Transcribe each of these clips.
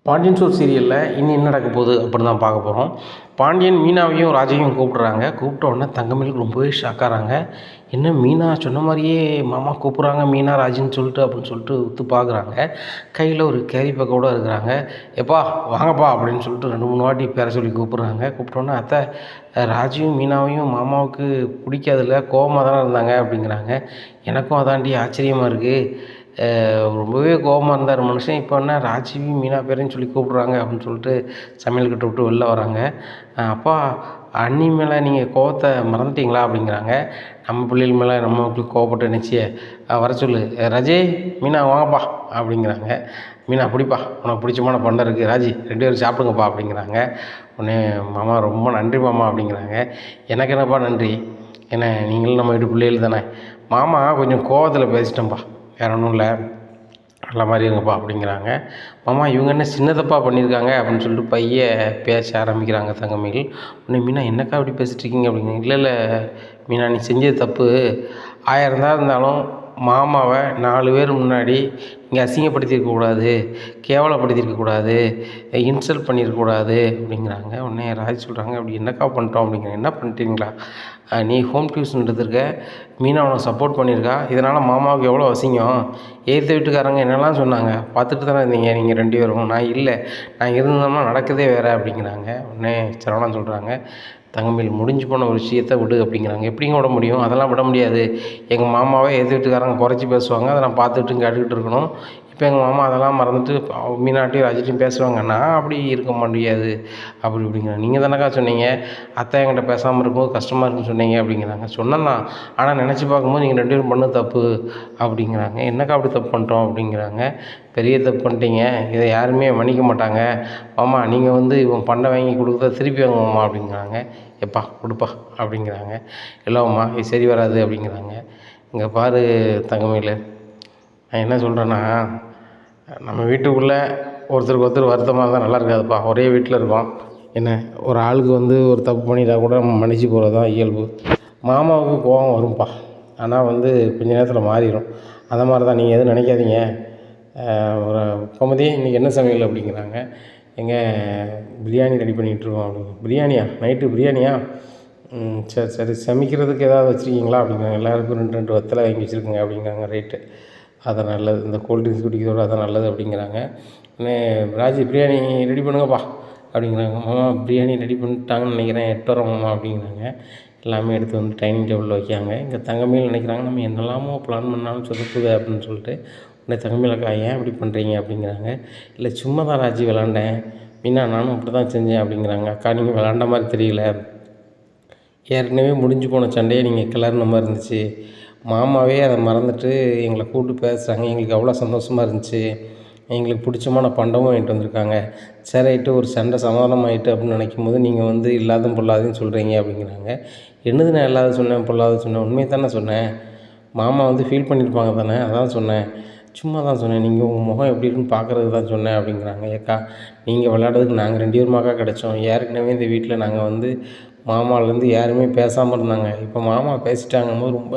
Pandian store சீரியலில் இனி என்ன நடக்க போகுது அப்படின்னு தான் பார்க்க போகிறோம். பாண்டியன் மீனாவையும் ராஜையும் கூப்பிட்றாங்க. கூப்பிட்ட உடனே தங்கமயிலுக்கு ரொம்பவே ஷாக்காகிறாங்க. என்ன மீனா சொன்ன மாதிரியே மாமா கூப்பிட்றாங்க மீனா ராஜின்னு சொல்லிட்டு அப்படின்னு சொல்லிட்டு உத்து பார்க்குறாங்க. கையில் ஒரு கேரி பேக்கோடு இருக்கிறாங்க. எப்பா வாங்கப்பா அப்படின்னு சொல்லிட்டு 2-3 வாட்டி பேர சொல்லி கூப்பிட்றாங்க. கூப்பிட்டோன்னே அத்தை ராஜியும் மீனாவையும் மாமாவுக்கு பிடிக்காதுல்ல, கோவமாக தானே இருந்தாங்க அப்படிங்கிறாங்க. எனக்கும் அதாண்டி ஆச்சரியமாக இருக்குது. ரொம்பவே கோவமாக இருந்தார் மனுஷன். இப்போ என்ன ராஜீவி மீனா பேரையும் சொல்லி கூப்பிட்றாங்க அப்படின்னு சொல்லிட்டு சமையல் கட்டை விட்டு வெளில வராங்க. அப்பா அண்ணி மேலே நீங்கள் கோவத்தை மறந்துட்டீங்களா அப்படிங்கிறாங்க. நம்ம பிள்ளைகள் மேலே நம்மளுக்கு கோவப்பட்டு நினச்சிய வர சொல்லு ரஜே மீனா வாங்கப்பா அப்படிங்கிறாங்க. மீனா பிடிப்பா உனக்கு பிடிச்சமான பண்டை இருக்குது ராஜி 2 பேரும் சாப்பிடுங்கப்பா அப்படிங்கிறாங்க. உடனே மாமா ரொம்ப நன்றி மாமா அப்படிங்கிறாங்க. எனக்கு என்னப்பா நன்றி, ஏன்னா நீங்களும் நம்ம வீட்டு பிள்ளைகள் தானே. மாமா கொஞ்சம் கோவத்தில் பேசிட்டேன்ப்பா, வேற ஒன்றும் இல்லை, நல்ல மாதிரி இருங்கப்பா அப்படிங்கிறாங்க. மாமா இவங்க என்ன சின்ன தப்பாக பண்ணியிருக்காங்க அப்படின்னு சொல்லிட்டு பைய பேச ஆரம்பிக்கிறாங்க தங்கமயில். உடனே மீனா என்னக்கா அப்படி பேசிட்டுருக்கீங்க அப்படிங்க. இல்லை மீனா நீ செஞ்சது தப்பு, 1000 தான் இருந்தாலும் மாமாவை 4 பேர் முன்னாடி இங்கே அசிங்கப்படுத்தியிருக்கக்கூடாது, கேவலப்படுத்தியிருக்கக்கூடாது, இன்சல்ட் பண்ணியிருக்கக்கூடாது அப்படிங்கிறாங்க. உடனே ராஜ் சொல்கிறாங்க அப்படி என்னக்கா பண்ணிட்டோம் அப்படிங்கிறாங்க. என்ன பண்ணிட்டீங்களா, நீ ஹோம் டியூஷன் எடுத்திருக்க, மீனா உனக்கு சப்போர்ட் பண்ணியிருக்கா, இதனால் மாமாவுக்கு எவ்வளோ அசிங்கம். எதிர்த்த வீட்டுக்காரங்க என்னெல்லாம் சொன்னாங்க பார்த்துட்டு தானே இருந்தீங்க நீங்கள் 2 பேரும். நான் இல்லை, நான் இருந்தோம்னா நடக்கதே வேறு அப்படிங்கிறாங்க. உடனே சரவணன் சொல்கிறாங்க தங்கமயில் முடிஞ்சு போன ஒரு விஷயத்தை விடு அப்படிங்கிறாங்க. எப்படிங்க விட முடியும், அதெல்லாம் விட முடியாது. எங்கள் மாமாவே எதிர்த்து வீட்டுக்காரங்க குறைச்சி பேசுவாங்க, அதை நான் பார்த்துக்கிட்டு கேட்டுக்கிட்டு இருக்கணும். இப்போ எங்கள் மாமா அதெல்லாம் மறந்துட்டு மீனாட்டையும் ராஜிட்டையும் பேசுவாங்க, நான் அப்படி இருக்க முடியாது அப்படி இப்படிங்கிறாங்க. நீங்கள் தானக்கா சொன்னீங்க அத்தை என்கிட்ட பேசாமல் இருக்கும்போது கஷ்டமாக இருக்குன்னு சொன்னீங்க அப்படிங்கிறாங்க. சொன்னேன் தான், ஆனால் நினச்சி பார்க்கும்போது நீங்கள் 2 பேரும் பண்ண தப்பு அப்படிங்கிறாங்க. என்னக்கா அப்படி தப்பு பண்ணிட்டோம் அப்படிங்கிறாங்க. பெரிய தப்பு பண்ணிட்டீங்க, இதை யாருமே மன்னிக்க மாட்டாங்க மாமா. நீங்கள் இவன் பண்ண வாங்கி கொடுக்குறத திருப்பி வாங்க மாமா அப்படிங்கிறாங்க. எப்பா கொடுப்பா அப்படிங்கிறாங்க. இல்லைம்மா இது சரி வராது அப்படிங்கிறாங்க. இங்கே பாரு தங்கமயில், நான் என்ன சொல்கிறேன்னா, நம்ம வீட்டுக்குள்ளே ஒருத்தருக்கு ஒருத்தர் வருத்தமாக இருந்தால் நல்லா இருக்காதுப்பா. ஒரே வீட்டில் இருக்கோம், என்ன ஒரு ஆளுக்கு ஒரு தப்பு பண்ணிட்டா கூட நம்ம மன்னிச்சு போகிறது தான் இயல்பு. மாமாவுக்கு கோபம் வரும்ப்பா, ஆனால் கொஞ்ச நேரத்தில் மாறிடும். அந்த மாதிரி தான், நீங்கள் எதுவும் நினைக்காதீங்க. ஒரு கோமதி இன்றைக்கி என்ன சமையல் அப்படிங்கிறாங்க. பிரியாணி ரெடி பண்ணிகிட்ருக்கோம் அப்படிங்க. பிரியாணியா, நைட்டு பிரியாணியா, சரி சமைக்கிறதுக்கு ஏதாவது வச்சுருக்கீங்களா அப்படிங்கிறாங்க. எல்லாேருக்கும் 2 வத்தலை வாங்கி வச்சுருக்குங்க அப்படிங்கிறாங்க. ரைட்டு, அதான் நல்லது, இந்த கூல்ட்ரிங்க்ஸ் குடிக்கிறதோட அதான் நல்லது அப்படிங்கிறாங்க. உடனே ராஜி பிரியாணி ரெடி பண்ணுங்கப்பா அப்படிங்கிறாங்க. மாமா பிரியாணி ரெடி பண்ணிட்டாங்கன்னு நினைக்கிறேன், 8 வரோம் மாமா அப்படிங்கிறாங்க. எல்லாமே எடுத்து டைனிங் டேபிளில் வைக்காங்க. இங்கே தங்கமயில் நினைக்கிறாங்க நம்ம என்னெல்லாமோ பிளான் பண்ணாலும் சொதப்புது அப்படின்னு சொல்லிட்டு. உடனே தங்கமயில் அக்கா ஏன் இப்படி பண்ணுறீங்க அப்படிங்கிறாங்க. இல்லை சும்மா தான் ராஜி விளாண்டேன், மீனா நானும் அப்படி தான் செஞ்சேன் அப்படிங்கிறாங்க. அக்கா நீங்கள் விளாண்ட மாதிரி தெரியல, ஏற்கனவே முடிஞ்சு போன சண்டையை நீங்கள் கிளறின மாதிரி இருந்துச்சு. மாமாவே அதை மறந்துட்டு எங்களை கூப்பிட்டு பேசுகிறாங்க, எங்களுக்கு அவ்வளோ சந்தோஷமாக இருந்துச்சு. எங்களுக்கு பிடிச்சமான பண்டமும் வாங்கிட்டு வந்திருக்காங்க. சரிட்டு ஒரு சண்டை சமாதானம் ஆகிட்டு அப்படின்னு நினைக்கும் போது நீங்கள் இல்லாதும் பொல்லாதையும் சொல்கிறீங்க அப்படிங்கிறாங்க. என்னது நான் இல்லாத சொன்னேன் பொல்லாத சொன்னேன், உண்மையை தானே சொன்னேன். மாமா ஃபீல் பண்ணியிருப்பாங்க தானே, அதான் சொன்னேன். சும்மா தான் சொன்னேன், நீங்கள் உங்கள் முகம் எப்படி இருக்குன்னு பார்க்குறதுக்கு தான் சொன்னேன் அப்படிங்கிறாங்க. ஏக்கா நீங்கள் விளையாடுறதுக்கு நாங்கள் 2 பேருமாக்கா கிடச்சோம். ஏற்கனவே இந்த வீட்டில் நாங்கள் மாமாலேருந்து யாருமே பேசாமல் இருந்தாங்க. இப்போ மாமா பேசிட்டாங்கும் போது ரொம்ப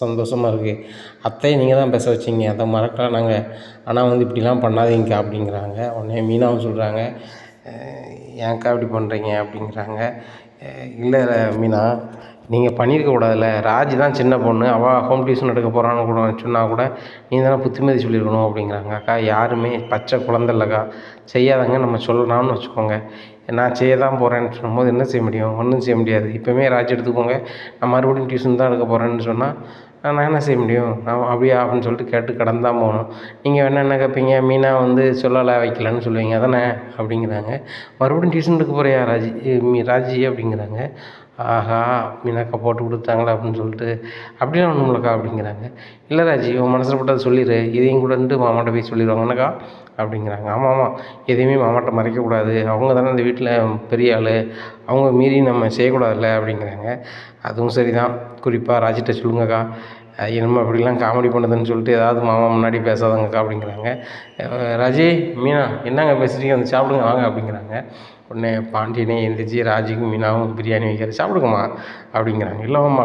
சந்தோஷமாக இருக்குது. அத்தையை நீங்கள் தான் பேச வச்சிங்க, அதை மறக்கலாம் நாங்கள். ஆனால் இப்படிலாம் பண்ணாதீங்கக்கா அப்படிங்கிறாங்க. உடனே மீனாவும் சொல்கிறாங்க ஏன்க்கா இப்படி பண்ணுறீங்க அப்படிங்கிறாங்க. இல்லை மீனா நீங்கள் பண்ணியிருக்கக்கூடாதுல்ல, ராஜி தான் சின்ன பொண்ணு, அவள் ஹோம் டியூஷன் எடுக்க போகிறான்னு கூட சொன்னால் கூட நீ தானே புத்திமதி சொல்லியிருக்கணும் அப்படிங்கிறாங்க. அக்கா யாருமே பச்சை குழந்த இல்லைக்கா, செய்யாதங்க நம்ம சொல்லலாம்னு வச்சுக்கோங்க. நான் செய்ய தான் போகிறேன்னு சொல்லும்போது என்ன செய்ய முடியும், ஒன்றும் செய்ய முடியாது. இப்போவுமே ராஜி எடுத்துக்கோங்க, நான் மறுபடியும் டியூஷன் தான் எடுக்க போகிறேன்னு சொன்னால் நான் என்ன செய்ய முடியும், நான் அப்படியா அப்படின்னு சொல்லிட்டு கேட்டு கடந்தான் போகணும். நீங்கள் என்ன கேட்பீங்க, மீனா சொல்லலை வைக்கலன்னு சொல்லுவீங்க அதானே அப்படிங்கிறாங்க. மறுபடியும் டியூஷன் எடுக்க போகிறியா ராஜி அப்படிங்கிறாங்க. ஆஹா மீனாக்கா போட்டு கொடுத்தாங்களா அப்படின்னு சொல்லிட்டு அப்படிலாம் ஒன்றும் இல்லைக்கா அப்படிங்கிறாங்க. இல்லை ராஜி உன் மனசில் போட்டு அதை சொல்லிடு, இதையும் கூட மாமாட்ட போய் சொல்லிடுவாங்க என்னக்கா அப்படிங்கிறாங்க. ஆமாம் எதையுமே மாமாட்ட மறைக்கக்கூடாது, அவங்க தானே இந்த வீட்டில் பெரிய ஆள், அவங்க மீறி நம்ம செய்யக்கூடாதுல்ல அப்படிங்கிறாங்க. அதுவும் சரி தான், குறிப்பாக ராஜிட்ட சொல்லுங்கக்கா, என்னமோ அப்படிலாம் காமெடி பண்ணுதுன்னு சொல்லிட்டு ஏதாவது மாமா முன்னாடி பேசாதங்கக்கா அப்படிங்கிறாங்க. ராஜி மீனா என்னங்க பேசுகிறீங்க, சாப்பிடுங்க வாங்க அப்படிங்கிறாங்க. உடனே பாண்டியனே எழுந்திரிச்சி ராஜிக்கும் மீனாவும் பிரியாணி வைக்கிறது சாப்பிடுங்கம்மா அப்படிங்கிறாங்க. இல்லை மாமா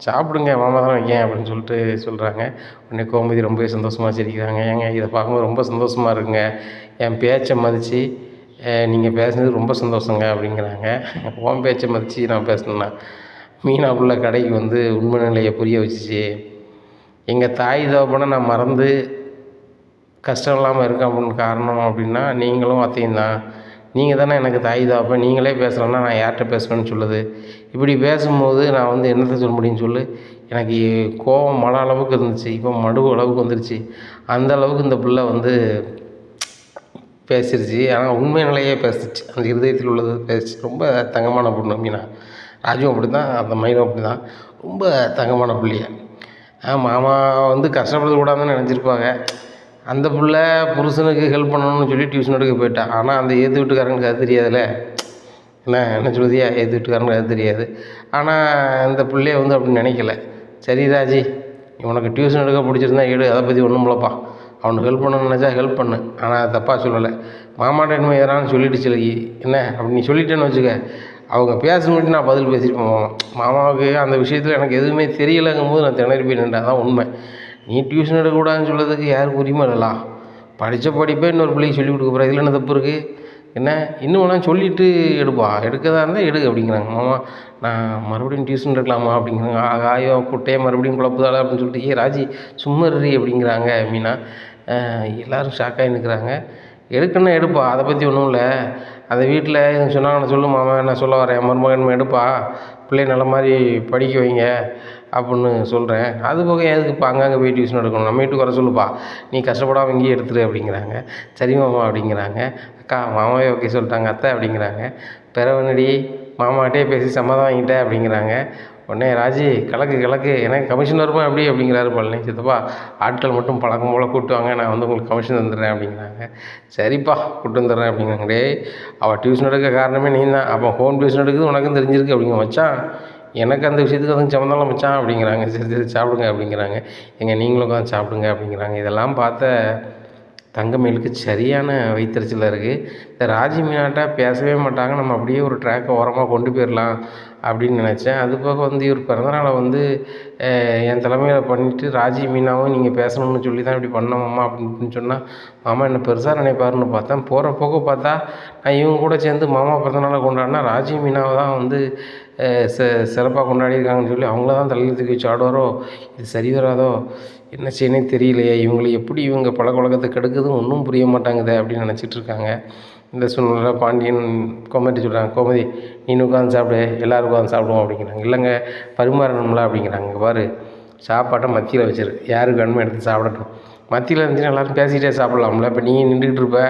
சாப்பிடுங்க, மாமா தான் வைக்கேன் அப்படின்னு சொல்லிட்டு சொல்கிறாங்க. உடனே கோமதி ரொம்பவே சந்தோஷமாக சிரிக்கிறாங்க. ஏங்க இதை பார்க்கும்போது ரொம்ப சந்தோஷமாக இருக்குங்க, என் பேச்சை மதித்து நீங்கள் பேசுனது ரொம்ப சந்தோஷங்க அப்படிங்கிறாங்க. உன் பேச்சை மதித்து நான் பேசணுன்னா மீனா புள்ள கடைக்கு வந்து உண்மை நிலையை புரிய வச்சுச்சு. எங்கள் தாய் தகப்பனை நான் மறந்து கஷ்டம் இல்லாமல் இருக்கேன் அப்படின்னு காரணம் அப்படின்னா நீங்களும் அத்தையும் தான். நீங்கள் தானே எனக்கு தாய் தகப்பன். நீங்களே பேசலைன்னா நான் யார்கிட்ட பேசுவேன்னு சொல்லுது. இப்படி பேசும்போது நான் வந்து என்னத்தை சொல்ல முடியும்னு சொல்லு. எனக்கு கோபம் மழை அளவுக்கு இருந்துச்சு, இப்போ மடுவு அளவுக்கு வந்துருச்சு. அந்த அளவுக்கு இந்த பிள்ளை வந்து பேசிருச்சு. ஆனால் உண்மை நிலையே பேசிச்சு, அந்த இருதயத்தில் உள்ளது பேசிச்சு. ரொம்ப தங்கமான பொண்ணு மீனா. ராஜுவும் அப்படி தான், அந்த மயிலும் அப்படி தான். ரொம்ப தங்கமான பிள்ளைய. மாமா வந்து கஷ்டப்படக்கூடாதுன்னு நினச்சிருப்பாங்க. அந்த பிள்ளை புருஷனுக்கு ஹெல்ப் பண்ணணும்னு சொல்லி டியூஷன் எடுக்க போயிட்டான். ஆனால் அந்த ஏற்று வீட்டுக்காரங்களுக்கு அது தெரியாதுல்ல. என்ன சொல்லுதியா, ஏற்று வீட்டுக்காரங்களுக்கு அது தெரியாது. ஆனால் இந்த பிள்ளைய வந்து அப்படி நினைக்கல. சரி ராஜி, உனக்கு டியூஷன் எடுக்க பிடிச்சிருந்தா எடு, அதை பற்றி ஒன்றும் இல்லைப்பா. அவனுக்கு ஹெல்ப் பண்ணணும்னு நினச்சா ஹெல்ப் பண்ணு. ஆனால் தப்பாக சொல்லலை. மாமாட்ட என்ன எதனாலும் சொல்லிட்டு சிலகி என்ன அப்படி நீ சொல்லிட்டேன்னு வச்சுக்க, அவங்க பேசணுன்ட்டு நான் பதில் பேசியிருப்பேன். மாமாவுக்கு அந்த விஷயத்தில் எனக்கு எதுவுமே தெரியலைங்கும் போது நான் திணறி போய் நின்றேன். அதான் உண்மை. நீ டியூஷன் எடுக்கக்கூடாதுன்னு சொல்லதுக்கு யாருக்கு உரிமை இல்லைலா? படித்த படிப்பே இன்னொரு பிள்ளைக்கு சொல்லிக் கொடுக்க போகிற, இதில் என்ன தப்பு இருக்குது? என்ன இன்னும் வேணாம் சொல்லிவிட்டு எடுப்பா, எடுக்கதாக இருந்தால் எடு அப்படிங்கிறாங்க. மாமா நான் மறுபடியும் டியூஷன் எடுக்கலாமா அப்படிங்கிறாங்க. ஆயோ குட்டையை மறுபடியும் குழப்புதாள அப்படின்னு சொல்லிட்டு ராஜி சும்மா இரு அப்படிங்கிறாங்க மீனா. எல்லோரும் ஷாக்காகி நிற்கிறாங்க. எடுக்கணும்னா எடுப்பா, அதை பற்றி ஒன்றும் இல்லை. அந்த வீட்டில் சொன்னாங்க சொல்லு மாமா, நான் சொல்ல வரேன், மருமகன் எடுப்பா, பிள்ளை நல்ல மாதிரி படிக்க வைங்க அப்படின்னு சொல்கிறேன். அது போக எதுக்கு இப்போ அங்கங்கே போய் டியூஷன் எடுக்கணும், நம்ம வீட்டுக்கு வர சொல்லுப்பா, நீ கஷ்டப்படாமல் இங்கேயே எடுத்துரு அப்படிங்கிறாங்க. சரி மாமா அப்படிங்கிறாங்க. அக்கா மாமாவே ஓகே சொல்லிட்டாங்க. அத்தை அப்படிங்கிறாங்க. பிறவனடி மாமாக்கிட்டே பேசி சம்மதம் வாங்கிட்டேன் அப்படிங்கிறாங்க. உடனே ராஜி கிழக்கு எனக்கு கமிஷன் வருமா அப்படி அப்படிங்கிறாரு பழனி. சித்தப்பா ஆட்கள் மட்டும் பழக்கம் போல் கூட்டுவாங்க, நான் வந்து உங்களுக்கு கமிஷன் தந்துடுறேன் அப்படிங்கிறாங்க. சரிப்பா கூட்டு வந்துடுறேன் அப்படிங்கிறாங்க. டே அவள் டியூஷன் எடுக்க காரணமே நீ தான், அப்போ ஹோம் டியூஷன் எடுக்குது உனக்கும் தெரிஞ்சிருக்கு அப்படிங்க மச்சான். எனக்கு அந்த விஷயத்துக்கு அதுவும் சம்மந்தம் மச்சான் அப்படிங்கிறாங்க. சரி சரி சாப்பிடுங்க அப்படிங்கிறாங்க. நீங்களும் உட்காந்து சாப்பிடுங்க அப்படிங்கிறாங்க. இதெல்லாம் பார்த்த தங்கமயிலுக்கு சரியான வயிற்றுச்சலாக இருக்குது. இந்த ராஜி மீனாட்டா பேசவே மாட்டாங்க, நம்ம அப்படியே ஒரு ட்ராக்கை ஓரமாக கொண்டு போயிடலாம் அப்படின்னு நினச்சேன். அது போக வந்து இவர் பிறந்தநாளை வந்து என் தலைமையில் பண்ணிவிட்டு ராஜி மீனாவும் நீங்கள் பேசணும்னு சொல்லி தான் இப்படி பண்ணோம் மாமா அப்படின்னு சொன்னால் மாமா என்ன பெருசாக நினைப்பாருன்னு பார்த்தேன். போகிற போக பார்த்தா நான் இவங்க கூட சேர்ந்து மாமா பிறந்தநாளை கொண்டாடினா ராஜி மீனாவை தான் வந்து சிறப்பாக கொண்டாடியிருக்காங்கன்னு சொல்லி அவங்கள தான் தலையில் தூக்கி வச்சு ஆடுவாரோ. இது சரி வராதோ, என்ன செய்யணும் தெரியலையே, இவங்களை எப்படி இவங்க பழக்கவழக்கத்தை கெடுக்குதுன்னு ஒன்றும் புரிய மாட்டாங்குதே அப்படின்னு நினச்சிட்டு இருக்காங்க. இந்த சூழ்நிலை பாண்டியன் கோமதி சொல்கிறாங்க, கோமதி நீ உட்காந்து சாப்பிடு, எல்லோரும் உட்காந்து சாப்பிடுவோம் அப்படிங்கிறாங்க. இல்லைங்க பரிமாறணும்ல அப்படிங்கிறாங்க. இங்கே பாரு சாப்பாட்டை மத்தியில் வச்சிரு, யாருக்கு வேணுமோ எடுத்து சாப்பிடட்டும். மத்தியில் இருந்துச்சுன்னா எல்லோரும் பேசிக்கிட்டே சாப்பிட்லாம்ல. இப்போ நீ நின்றுக்கிட்டு இருப்ப,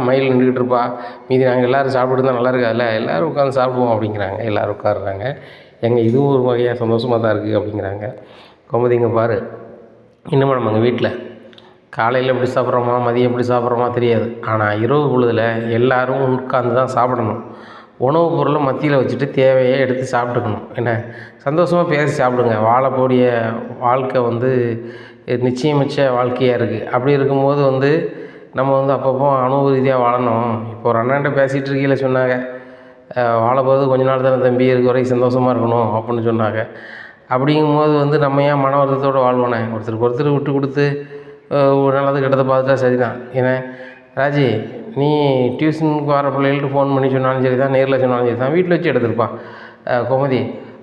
மயில் நின்றுக்கிட்டு இருப்பா, மீதி நாங்கள் எல்லோரும் சாப்பிட்டு தான் நல்லா இருக்காதுல்ல, எல்லோரும் உட்காந்து சாப்பிடுவோம் அப்படிங்கிறாங்க. எல்லோரும் உட்காடுறாங்க. இதுவும் ஒரு வகையாக சந்தோஷமாக தான் இருக்குது அப்படிங்கிறாங்க. கோமதி இங்கே பாரு, இன்னமும் நம்ம எங்கள் வீட்டில் காலையில் எப்படி சாப்பிட்றோமா மதியம் எப்படி சாப்பிட்றோமா தெரியாது, ஆனால் இரவு பொழுதில் எல்லோரும் உட்காந்து தான் சாப்பிடணும். உணவுப் பொருளை மத்தியில் வச்சுட்டு தேவையை எடுத்து சாப்பிட்டுக்கணும். என்ன சந்தோஷமாக பேசி சாப்பிடுங்க. வாழக்கூடிய வாழ்க்கை வந்து நிச்சயமிச்ச வாழ்க்கையாக இருக்குது. அப்படி இருக்கும்போது வந்து நம்ம வந்து அப்பப்போ அனுபவ ரீதியாக வாழணும். இப்போ ஒரு அண்ணன்ட்ட பேசிகிட்டு இருக்கையில் சொன்னாங்க, வாழ போகிறது கொஞ்ச நாள் தானே தம்பி, இருக்க வரைக்கும் சந்தோஷமாக இருக்கணும் அப்படின்னு சொன்னாங்க. அப்படிங்கும்போது வந்து நம்ம ஏன் மன வருத்தத்தோடு வாழ்வானே, ஒருத்தருக்கு ஒருத்தர் விட்டு கொடுத்து நல்லது கெட்டதை பார்த்துட்டா சரி தான். ஏன்னா ராஜி நீ டியூஷனுக்கு வர பிள்ளைகள்ட்டு ஃபோன் பண்ணி சொன்னாலும் சரி தான், நேரில் சொன்னாலும் சரி தான், வீட்டில் வச்சு எடுத்துருப்பா. கோமதி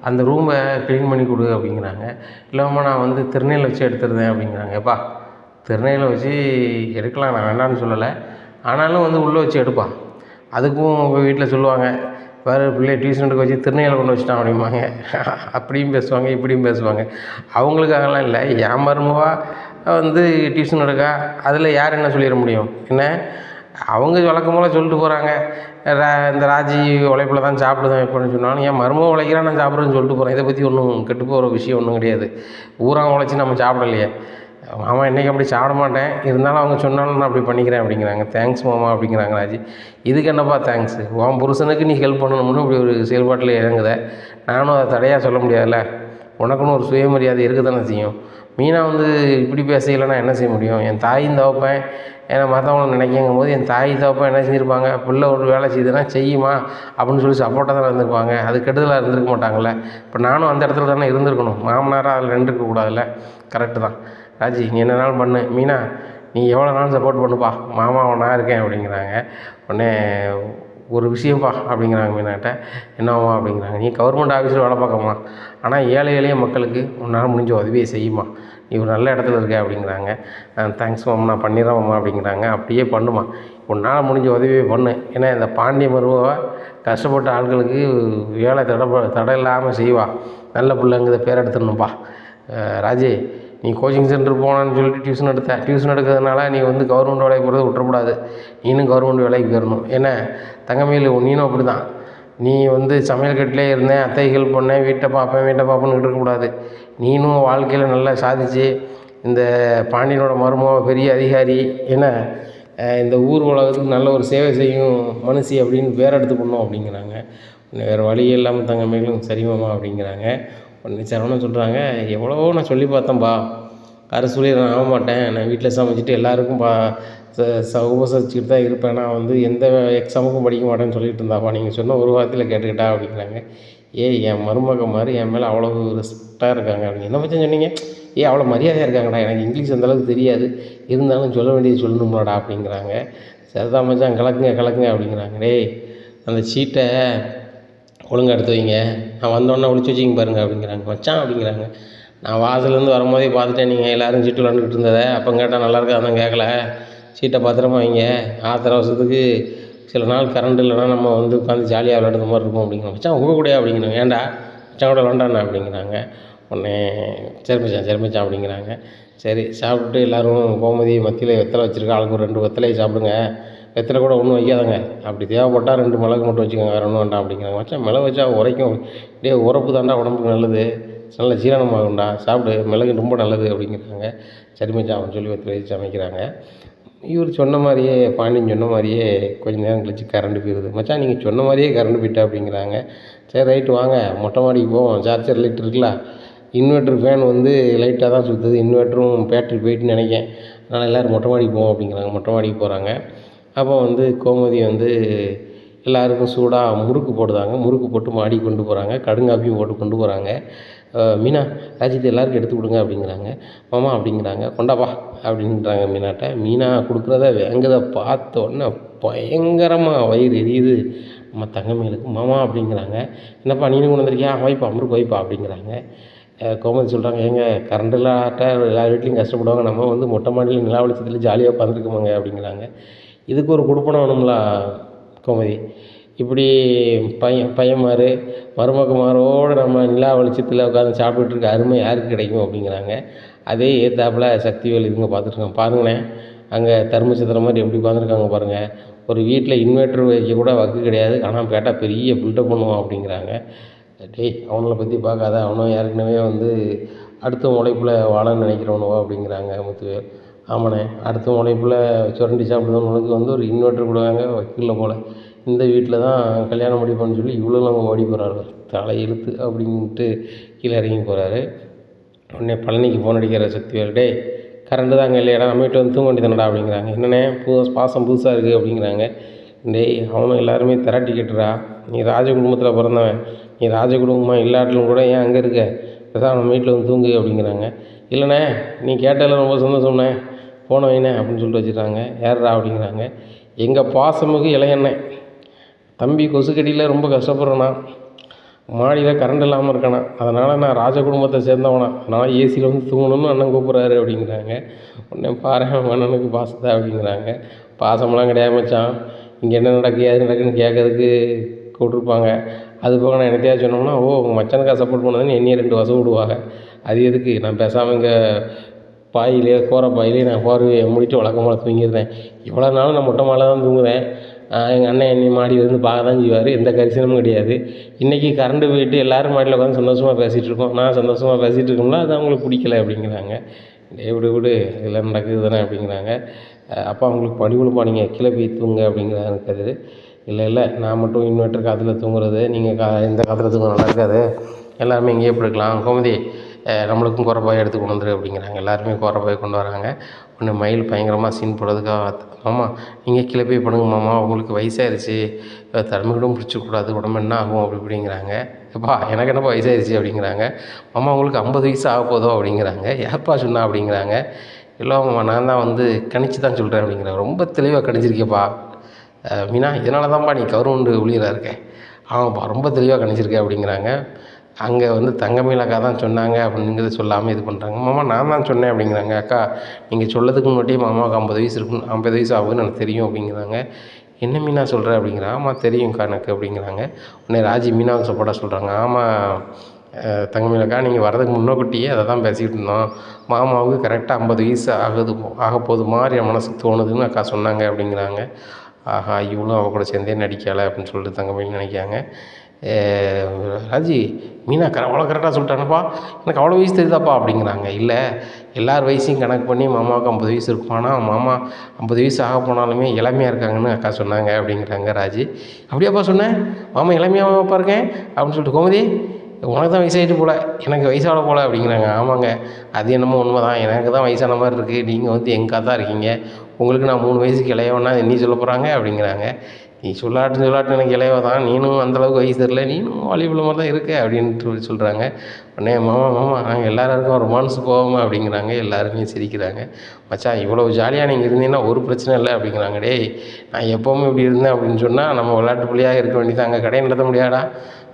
அந்த ரூமை க்ளீன் பண்ணி கொடு அப்படிங்கிறாங்க. இல்லாமல் நான் வந்து திருநெல்வேலியில் வச்சு எடுத்துருந்தேன் அப்படிங்கிறாங்க. எப்பா திருநெல்வேலியில் வச்சு எடுக்கலாம், நான் வேண்டாம்னு சொல்லலை, ஆனாலும் வந்து உள்ளே வச்சு எடுப்பா. அதுக்கும் உங்கள் வீட்டில் சொல்லுவாங்க, வேறு பிள்ளைய டியூஷன் எடுக்க வச்சு திருநெல்வேலியில் கொண்டு வச்சுட்டான் அப்படிம்பாங்க. அப்படியும் பேசுவாங்க இப்படியும் பேசுவாங்க. அவங்களுக்காகலாம் இல்லை, என் மருமவா வந்து டியூஷன் எடுக்கா, அதில் யார் என்ன சொல்லிட முடியும்? என்ன அவங்க வழக்கம் போல் சொல்லிட்டு போகிறாங்க, இந்த ராஜி உழைப்பில் தான் சாப்பிடுதான் எப்படின்னு சொன்னாலும் என் மருமக உழைக்கிறான் நான் சாப்பிட்றேன்னு சொல்லிட்டு போகிறேன். இதை பற்றி ஒன்றும் கெட்டு போகிற விஷயம் ஒன்றும் கிடையாது. ஊராக உழைச்சி நம்ம சாப்பிடலையே. மாமா இன்றைக்கி அப்படி சாப்பிட மாட்டேன், இருந்தாலும் அவங்க சொன்னாலும் நான் அப்படி பண்ணிக்கிறேன் அப்படிங்கிறாங்க. தேங்க்ஸ் மாமா அப்படிங்கிறாங்க ராஜி. இதுக்கு என்னப்பா தேங்க்ஸு, உன் புருஷனுக்கு நீ ஹெல்ப் பண்ணணும்னு இப்படி ஒரு செயல்பாட்டில் இறங்குத, நானும் அதை தடையாக சொல்ல முடியாதுல்ல. உனக்குன்னு ஒரு சுயமரியாதை இருக்க தானே செய்யும். மீனா வந்து இப்படி பேசலைன்னா என்ன செய்ய முடியும்? என் தாயும் தவப்பேன் ஏன்னா மற்றவங்களை நினைக்குங்கும் போது என் தாய் தவப்பேன் என்ன செஞ்சுருப்பாங்க, பிள்ளை ஒரு வேலை செய்யுதுன்னா செய்யுமா அப்படின்னு சொல்லி சப்போர்ட்டாக தானே இருந்திருப்பாங்க. அது கெடுதலாக இருந்திருக்க மாட்டாங்கள்ல. இப்போ நானும் அந்த இடத்துல தானே இருந்திருக்கணும், மாமனாராக அதில் நின்றுருக்கக்கூடாதுல்ல. கரெக்டு தான் ராஜி, நீ என்னனாலும் பண்ணு. மீனா நீ எவ்வளோ நாள் சப்போர்ட் பண்ணுப்பா, மாமா நான் இருக்கேன் அப்படிங்கிறாங்க. உடனே ஒரு விஷயம்ப்பா அப்படிங்கிறாங்க மீனாட்ட. என்னம்மா அப்படிங்கிறாங்க. நீ கவர்மெண்ட் ஆஃபீஸில் வேலை பார்க்கம்மா, ஆனால் ஏழை எளிய மக்களுக்கு உன்னால் முடிஞ்ச உதவியை செய்யுமா, நீ ஒரு நல்ல இடத்துல இருக்க அப்படிங்கிறாங்க. தேங்க்ஸ் மாமா, நான் பண்ணிடுறேன் மாமா அப்படிங்கிறாங்க. அப்படியே பண்ணுமா, உன்னால் முடிஞ்ச உதவியை பண்ணு. ஏன்னா இந்த பாண்டிய மருமவ கஷ்டப்பட்ட ஆட்களுக்கு வேலை தடை இல்லாமல் செய்வா, நல்ல பிள்ளைங்கிற பேர் எடுத்துடணும்ப்பா. ராஜே, நீ கோச்சிங் சென்டர் போனான்னு சொல்லிட்டு டியூஷன் எடுக்கிறதுனால நீ வந்து கவர்மெண்ட் வேலைக்கு போகிறத விட்டுறக்கூடாது, நீனும் கவர்மெண்ட் வேலைக்கு போயிடணும். ஏன்னா தங்கமயில் நீனும் அப்படி தான், நீ வந்து சமையல் கட்டிலே இருந்தேன், அத்தை ஹெல்ப் பண்ணேன், வீட்டை பார்ப்பேன்னு இருக்கக்கூடாது. நீனும் வாழ்க்கையில் நல்லா சாதிச்சு இந்த பாண்டியனோட மருமக பெரிய அதிகாரி, ஏன்னா இந்த ஊர் உலகத்துக்கு நல்ல ஒரு சேவை செய்யும் மனுஷி அப்படின்னு பேர் எடுத்து பண்ணோம் அப்படிங்கிறாங்க. வேறு வழி இல்லாமல் தங்கமயிலும் சரிமாமா அப்படிங்கிறாங்க. உடனே சரவணன் சொல்கிறாங்க, எவ்வளவோ நான் சொல்லி பார்த்தேன்ப்பா, அரசூழி நான் ஆக மாட்டேன், நான் வீட்டில் சமைச்சிட்டு எல்லாருக்கும் உபசரிச்சுக்கிட்டு தான் இருப்பேன், நான் வந்து எந்த எக்ஸாமுக்கும் படிக்க மாட்டேன்னு சொல்லிட்டு இருந்தாப்பா, நீங்கள் சொன்ன ஒரு வாரத்தில் கேட்டுக்கிட்டா அப்படிங்கிறாங்க. என் மருமக மாதிரி என் மேலே அவ்வளோ ரெஸ்பெக்டாக இருக்காங்க அப்படின்னு. என்ன பற்றி சொன்னீங்க? அவ்வளோ மரியாதையாக இருக்காங்கடா, எனக்கு இங்கிலீஷ் அந்தளவுக்கு தெரியாது, இருந்தாலும் சொல்ல வேண்டியது சொல்லணும்லாடா அப்படிங்கிறாங்க. சரிதான் மச்சான், கலக்குங்க அப்படிங்கிறாங்க. டேய், அந்த சீட்டை ஒழுங்காக எடுத்து வைங்க, நான் வந்தோடனே ஒழிச்சு வச்சிங்க பாருங்க அப்படிங்கிறாங்க. மச்சான் அப்படிங்கிறாங்க, நான் வாசலேருந்து வரும்போதே பார்த்துட்டேன், நீங்கள் எல்லோரும் சீட்டு விளாண்டுக்கிட்டு இருந்ததை. அப்போ கேட்டால் நல்லா இருக்கா, அதான் கேட்கல. சீட்டை பத்திரமா வைங்க, ஆத்திர அவசரத்துக்கு சில நாள் கரண்ட் இல்லைனா நம்ம வந்து உட்காந்து ஜாலியாக விளையாடுற மாதிரி இருக்கும் அப்படிங்கிறாங்க. மச்சான் உங்கள் கூடயா அப்படிங்கிறாங்க. ஏன்டா மச்சான் கூட விளாண்டாண்ணா அப்படிங்கிறாங்க. உடனே சரி மச்சான் அப்படிங்கிறாங்க. சரி சாப்பிட்டுட்டு எல்லோரும் கோமதி மத்தியில் வெத்தலை வச்சுருக்கா, ஆளுக்கு ஒரு 2 வெத்தலையை சாப்பிடுங்க, வெத்தலை கூட ஒன்றும் வைக்காதங்க, அப்படி தேவைப்பட்டால் 2 மிளகு மட்டும் வச்சுக்கோங்க, வேறு ஒன்றும் வேண்டாம் அப்படிங்கிறாங்க. மச்சான் மிளகு வச்சா உரைக்கும், உரப்பு தாண்டா உடம்புக்கு நல்லது, நல்ல ஜீரணமாகும்டா, சாப்பிடு, மிளகு ரொம்ப நல்லது அப்படிங்கிறாங்க. சரி மச்சான் அப்படின்னு சொல்லி வெத்தலை வச்சு சமைக்கிறாங்க. இவர் சொன்ன மாதிரியே, பாண்டியன் சொன்ன மாதிரியே கொஞ்சம் நேரம் கழிச்சு கரண்ட் போயிடுது. மச்சான் நீங்கள் சொன்ன மாதிரியே கரண்ட் போயிட்டா அப்படிங்கிறாங்க. சரி ரைட்டு வாங்க மொட்டை மாடிக்கு போவோம், சார்ஜர் லைட் இருக்குல்ல, இன்வெர்ட்ரு ஃபேன் வந்து லைட்டாக தான் சுற்றுது, இன்வெர்ட்டரும் பேட்டரி போயிட்டுன்னு நினைக்கிறேன், அதனால் எல்லோரும் மொட்டை மாடிக்கு போவோம் அப்படிங்கிறாங்க. மொட்டை மாடிக்கு போகிறாங்க. அப்போ வந்து கோமதி வந்து எல்லாருக்கும் சூடாக முறுக்கு போடுதாங்க, முறுக்கு போட்டு மாடிக்கு கொண்டு போகிறாங்க, கடுங்காப்பியும் போட்டு கொண்டு போகிறாங்க. மீனா, ராஜித்தை எல்லாருக்கும் எடுத்து கொடுங்க அப்படிங்கிறாங்க. மாமா அப்படிங்கிறாங்க. கொண்டாப்பா அப்படின்றாங்க மீனாட்ட. மீனா கொடுக்குறத வேங்குறத பார்த்த உடனே பயங்கரமாக வயிறு எரியுது நம்ம தங்கமயிலுக்கு. மாமா அப்படிங்கிறாங்க. என்னப்பா நீனும் கொண்டு வந்திருக்கியா, வைப்பா முறுக்கு வைப்பா அப்படிங்கிறாங்க. கோமதி சொல்கிறாங்க, ஏங்க கரண்ட் இல்லாட்ட எல்லார் வீட்லேயும் கஷ்டப்படுவாங்க, நம்ம வந்து மொட்டை மாடியில் நிலா வெளிச்சத்தில் ஜாலியாக உட்காந்துருக்கோமாங்க அப்படிங்கிறாங்க. இதுக்கு ஒரு கொடுப்பனை வேணுங்களா கோமதி, இப்படி பையன்மார் மருமகமாரோடு நம்ம நிலா வெளிச்சத்தில் உட்காந்து சாப்பிட்டுட்டு இருக்க அருமை யாருக்கு கிடைக்கும் அப்படிங்கிறாங்க. அதே ஏத்தாப்பில் சக்திவேல் இதுங்க பார்த்துட்ருக்காங்க. பாருங்களேன், அங்கே தர்மச்சத்திரம் மாதிரி எப்படி உட்காந்துருக்காங்க பாருங்கள், ஒரு வீட்டில் இன்வெர்ட்ரு வைக்க கூட வக்கு கிடையாது, ஆனால் கேட்டால் பெரிய பில்டப் பண்ணுவான் அப்படிங்கிறாங்க. டேய் அவனை பற்றி பார்க்காத, அவனும் ஏற்கனவே வந்து அடுத்த உழைப்பில் வாழன்னு நினைக்கிறவனுவோ அப்படிங்கிறாங்க முத்துவேல். ஆமாண்ணே, அடுத்த உழைப்பில் சுரண்டி சாப்பிடுறவனுக்கு வந்து ஒரு இன்வெர்ட்ரு கொடுவாங்க வைக்கல போல், இந்த வீட்டில் தான் கல்யாணம் முடிப்பான்னு சொல்லி இவ்வளோ நாங்கள் ஓடி போகிறாரு, தலை இழுத்து அப்படின்ட்டு கீழே இறங்கி போகிறாரு. உடனே பழனிக்கு ஃபோன் அடிக்கிற சக்திவேல், டே கரண்ட்டு தாங்க இல்லையாடா, நம்ம வீட்டில் வந்து தூங்க வேண்டியதானடா அப்படிங்கிறாங்க. என்னண்ணே பாசம் புதுசாக இருக்குது அப்படிங்கிறாங்க. டேய் அவனும் எல்லாருமே திரட்டி கேட்டுறா, நீ ராஜ குடும்பத்தில் பிறந்தவன், நீ ராஜ குடும்பமாக இல்லாட்டிலும் கூட ஏன் அங்கே இருக்க, பேசாம நம்ம வீட்டில் வந்து தூங்கு அப்படிங்கிறாங்க. இல்லைண்ணே நீ கேட்டால ரொம்ப சந்தோஷம்ண்ணே, போன வைண்ணே அப்படின்னு சொல்லிட்டு வச்சுருக்காங்க. யார்ரா அப்படிங்கிறாங்க. எங்கள் பாசமுக்கு இளையண்ணன் தம்பி கொசுக்கடியில் ரொம்ப கஷ்டப்படுறேண்ணா, மாடியில் கரண்ட் இல்லாமல் இருக்கானா, அதனால் நான் ராஜ குடும்பத்தை சேர்ந்தவனா, நான் ஏசியில் வந்து தூங்கணும்னு அண்ணன் கூப்பிட்றாரு அப்படிங்கிறாங்க. உடனே பாரு அண்ணனுக்கு பாசத்தை அப்படிங்கிறாங்க. பாசமெல்லாம் கிடையாது மச்சான், இங்கே என்ன நடக்குது ஏது நடக்குதுன்னு கேட்கறதுக்கு கூப்பிட்ருப்பாங்க. அது போக நான் என்னத்தையாவது சொன்னோம்னா, ஓ உங்கள் மச்சானுக்காக சப்போர்ட் பண்ணதுன்னு என்னையே 2 வசம் விடுவாங்க. அது எதுக்கு, நான் பேசாமல் இங்கே பாயிலே பாயிலே நான் போர்வையை மூடிட்டு வழக்கம் போல தூங்கிடுறேன். இவ்வளோ நாளும் நான் மொட்டை மாடியில் தான் தூங்குவேன், எங்கள் அண்ணன் என்னை மாடியிலேருந்து பார்க்க தான் செய்வார், எந்த கரிசனமும் கிடையாது. இன்றைக்கி கரண்ட்டு போயிட்டு எல்லோரும் மாடியில் உட்காந்து சந்தோஷமாக பேசிகிட்டு இருக்கோம், நான் சந்தோஷமாக பேசிகிட்டு இருக்கோம்னா அது அவங்களுக்கு பிடிக்கல அப்படிங்கிறாங்க. விடு இதெல்லாம் நடக்குது தானே அப்படிங்கிறாங்க. அப்போ அவங்களுக்கு பணிவுலப்பா, நீங்கள் கீழே போய் தூங்க அப்படிங்கிறாங்க கதிர். இல்லை நான் மட்டும் இன்வெர்ட்டர் காற்றுல தூங்குறது, நீங்கள் இந்த காற்றுல தூங்க நல்லா இருக்காது, எல்லாருமே இங்கேயே போய்க்கலாம், கோமதி நம்மளுக்கும் கோரப்பாயை எடுத்து கொண்டு வந்துரு அப்படிங்கிறாங்க. எல்லாருமே கோரப்பாயை கொண்டு வராங்க. ஒன்று மயில் பயங்கரமாக சீன் போடுறதுக்காக, மாமா நீங்கள் கீழே போய் படுங்க மாமா, உங்களுக்கு வயசாயிருச்சு, தடுமைக்கூடம் பிடிச்சிக்கூடாது, உடம்பு என்ன ஆகும் அப்படி இப்படிங்கிறாங்க. எப்பா எனக்கு என்னப்பா வயசாயிருச்சு அப்படிங்கிறாங்க. மாமா உங்களுக்கு 50 வயசு ஆக போதோ அப்படிங்கிறாங்க. ஏப்பா சொன்னா அப்படிங்கிறாங்க. இல்லை மாமா நான் தான் வந்து கணிச்சு தான் சொல்கிறேன் அப்படிங்கிறாங்க. ரொம்ப தெளிவாக கணிச்சிருக்கேப்பா மீனா, இதனால தான்ப்பா நீ கவர்மெண்ட் ஊழியராக இருக்க. ஆமாப்பா ரொம்ப தெளிவாக கணிச்சிருக்கேன் அப்படிங்கிறாங்க. அங்கே வந்து தங்கமயில் அக்கா தான் சொன்னாங்க அப்படிங்கிறத சொல்லாமல் இது பண்ணுறாங்க. மாமா நான் தான் சொன்னேன் அப்படிங்கிறாங்க. அக்கா நீங்கள் சொல்லதுக்கு முன்னாடியே மாமாவுக்கு 50 வயசு இருக்கும், 50 வயசு ஆகுதுன்னு எனக்கு தெரியும் அப்படிங்கிறாங்க. என்ன மீனா சொல்கிற அப்படிங்கிறா. ஆமாம் தெரியும்க்கா எனக்கு அப்படிங்கிறாங்க. உடனே ராஜி மீனாவுக்கு சப்போர்ட்டாக சொல்கிறாங்க. ஆமாம் தங்கமயில் அக்கா நீங்கள் வரதுக்கு முன்னக்கூட்டியே அதை தான் பேசிக்கிட்டு இருந்தோம். மாமாவுக்கு கரெக்டாக 50 வயசு ஆகப்போகுது மாதிரி என் மனசுக்கு தோணுதுன்னு அக்கா சொன்னாங்க அப்படிங்கிறாங்க. ஆஹா இவளும் அவள் கூட சேர்ந்தே நடிக்கலை அப்படின்னு சொல்லிட்டு தங்கமயில் நினைக்காங்க. ராஜி மீனா அவ்வளோ கரெக்டாக சொல்லிட்டானப்பா, எனக்கு அவ்வளோ வயசு தெரியுதாப்பா அப்படிங்கிறாங்க. இல்லை எல்லார் வயசையும் கணக்கு பண்ணி மாமாவுக்கு 50 வயசு இருக்குமானா மாமா 50 வயசு ஆக போனாலுமே இளமையாக இருக்காங்கன்னு அக்கா சொன்னாங்க அப்படிங்கிறாங்க ராஜி. அப்படியாப்பா சொன்னேன், மாமா இளமையாகப்பா இருக்கேன் அப்படின்னு சொல்லிட்டு கோமதி உனக்கு தான் வயசாகிட்டு போல, எனக்கு வயசாகல போல அப்படிங்கிறாங்க. ஆமாங்க அது என்னமோ உண்மை தான், எனக்கு தான் வயசான மாதிரி இருக்குது, நீங்கள் வந்து எங்கே தான் இருக்கீங்க, உங்களுக்கு நான் 3 வயசுக்கு இளையவனா என்ன சொல்ல போகிறாங்க அப்படிங்கிறாங்க. நீ சொல்லாட்டு எனக்கு இளையவ தான், நீனும் அந்தளவுக்கு வயசு தெரில, நீனும் வாலிபுல மாதிரி தான் இருக்க அப்படின்ட்டு சொல்கிறாங்க. உடனே மாமா நாங்கள் எல்லோரும் இருக்கோம் ரொமான்ஸ் போகாமல் அப்படிங்கிறாங்க. எல்லாருமே சிரிக்கிறாங்க. மச்சான் இவ்வளோ ஜாலியாக நீங்கள் இருந்தீங்கன்னா ஒரு பிரச்சனை இல்லை அப்படிங்கிறாங்க. டேய் நான் எப்போவுமே இப்படி இருந்தேன் அப்படின்னு சொன்னால் நம்ம விளையாட்டு பிள்ளையாக இருக்க வேண்டியது, அங்கே கடையை நடத்த முடியாடா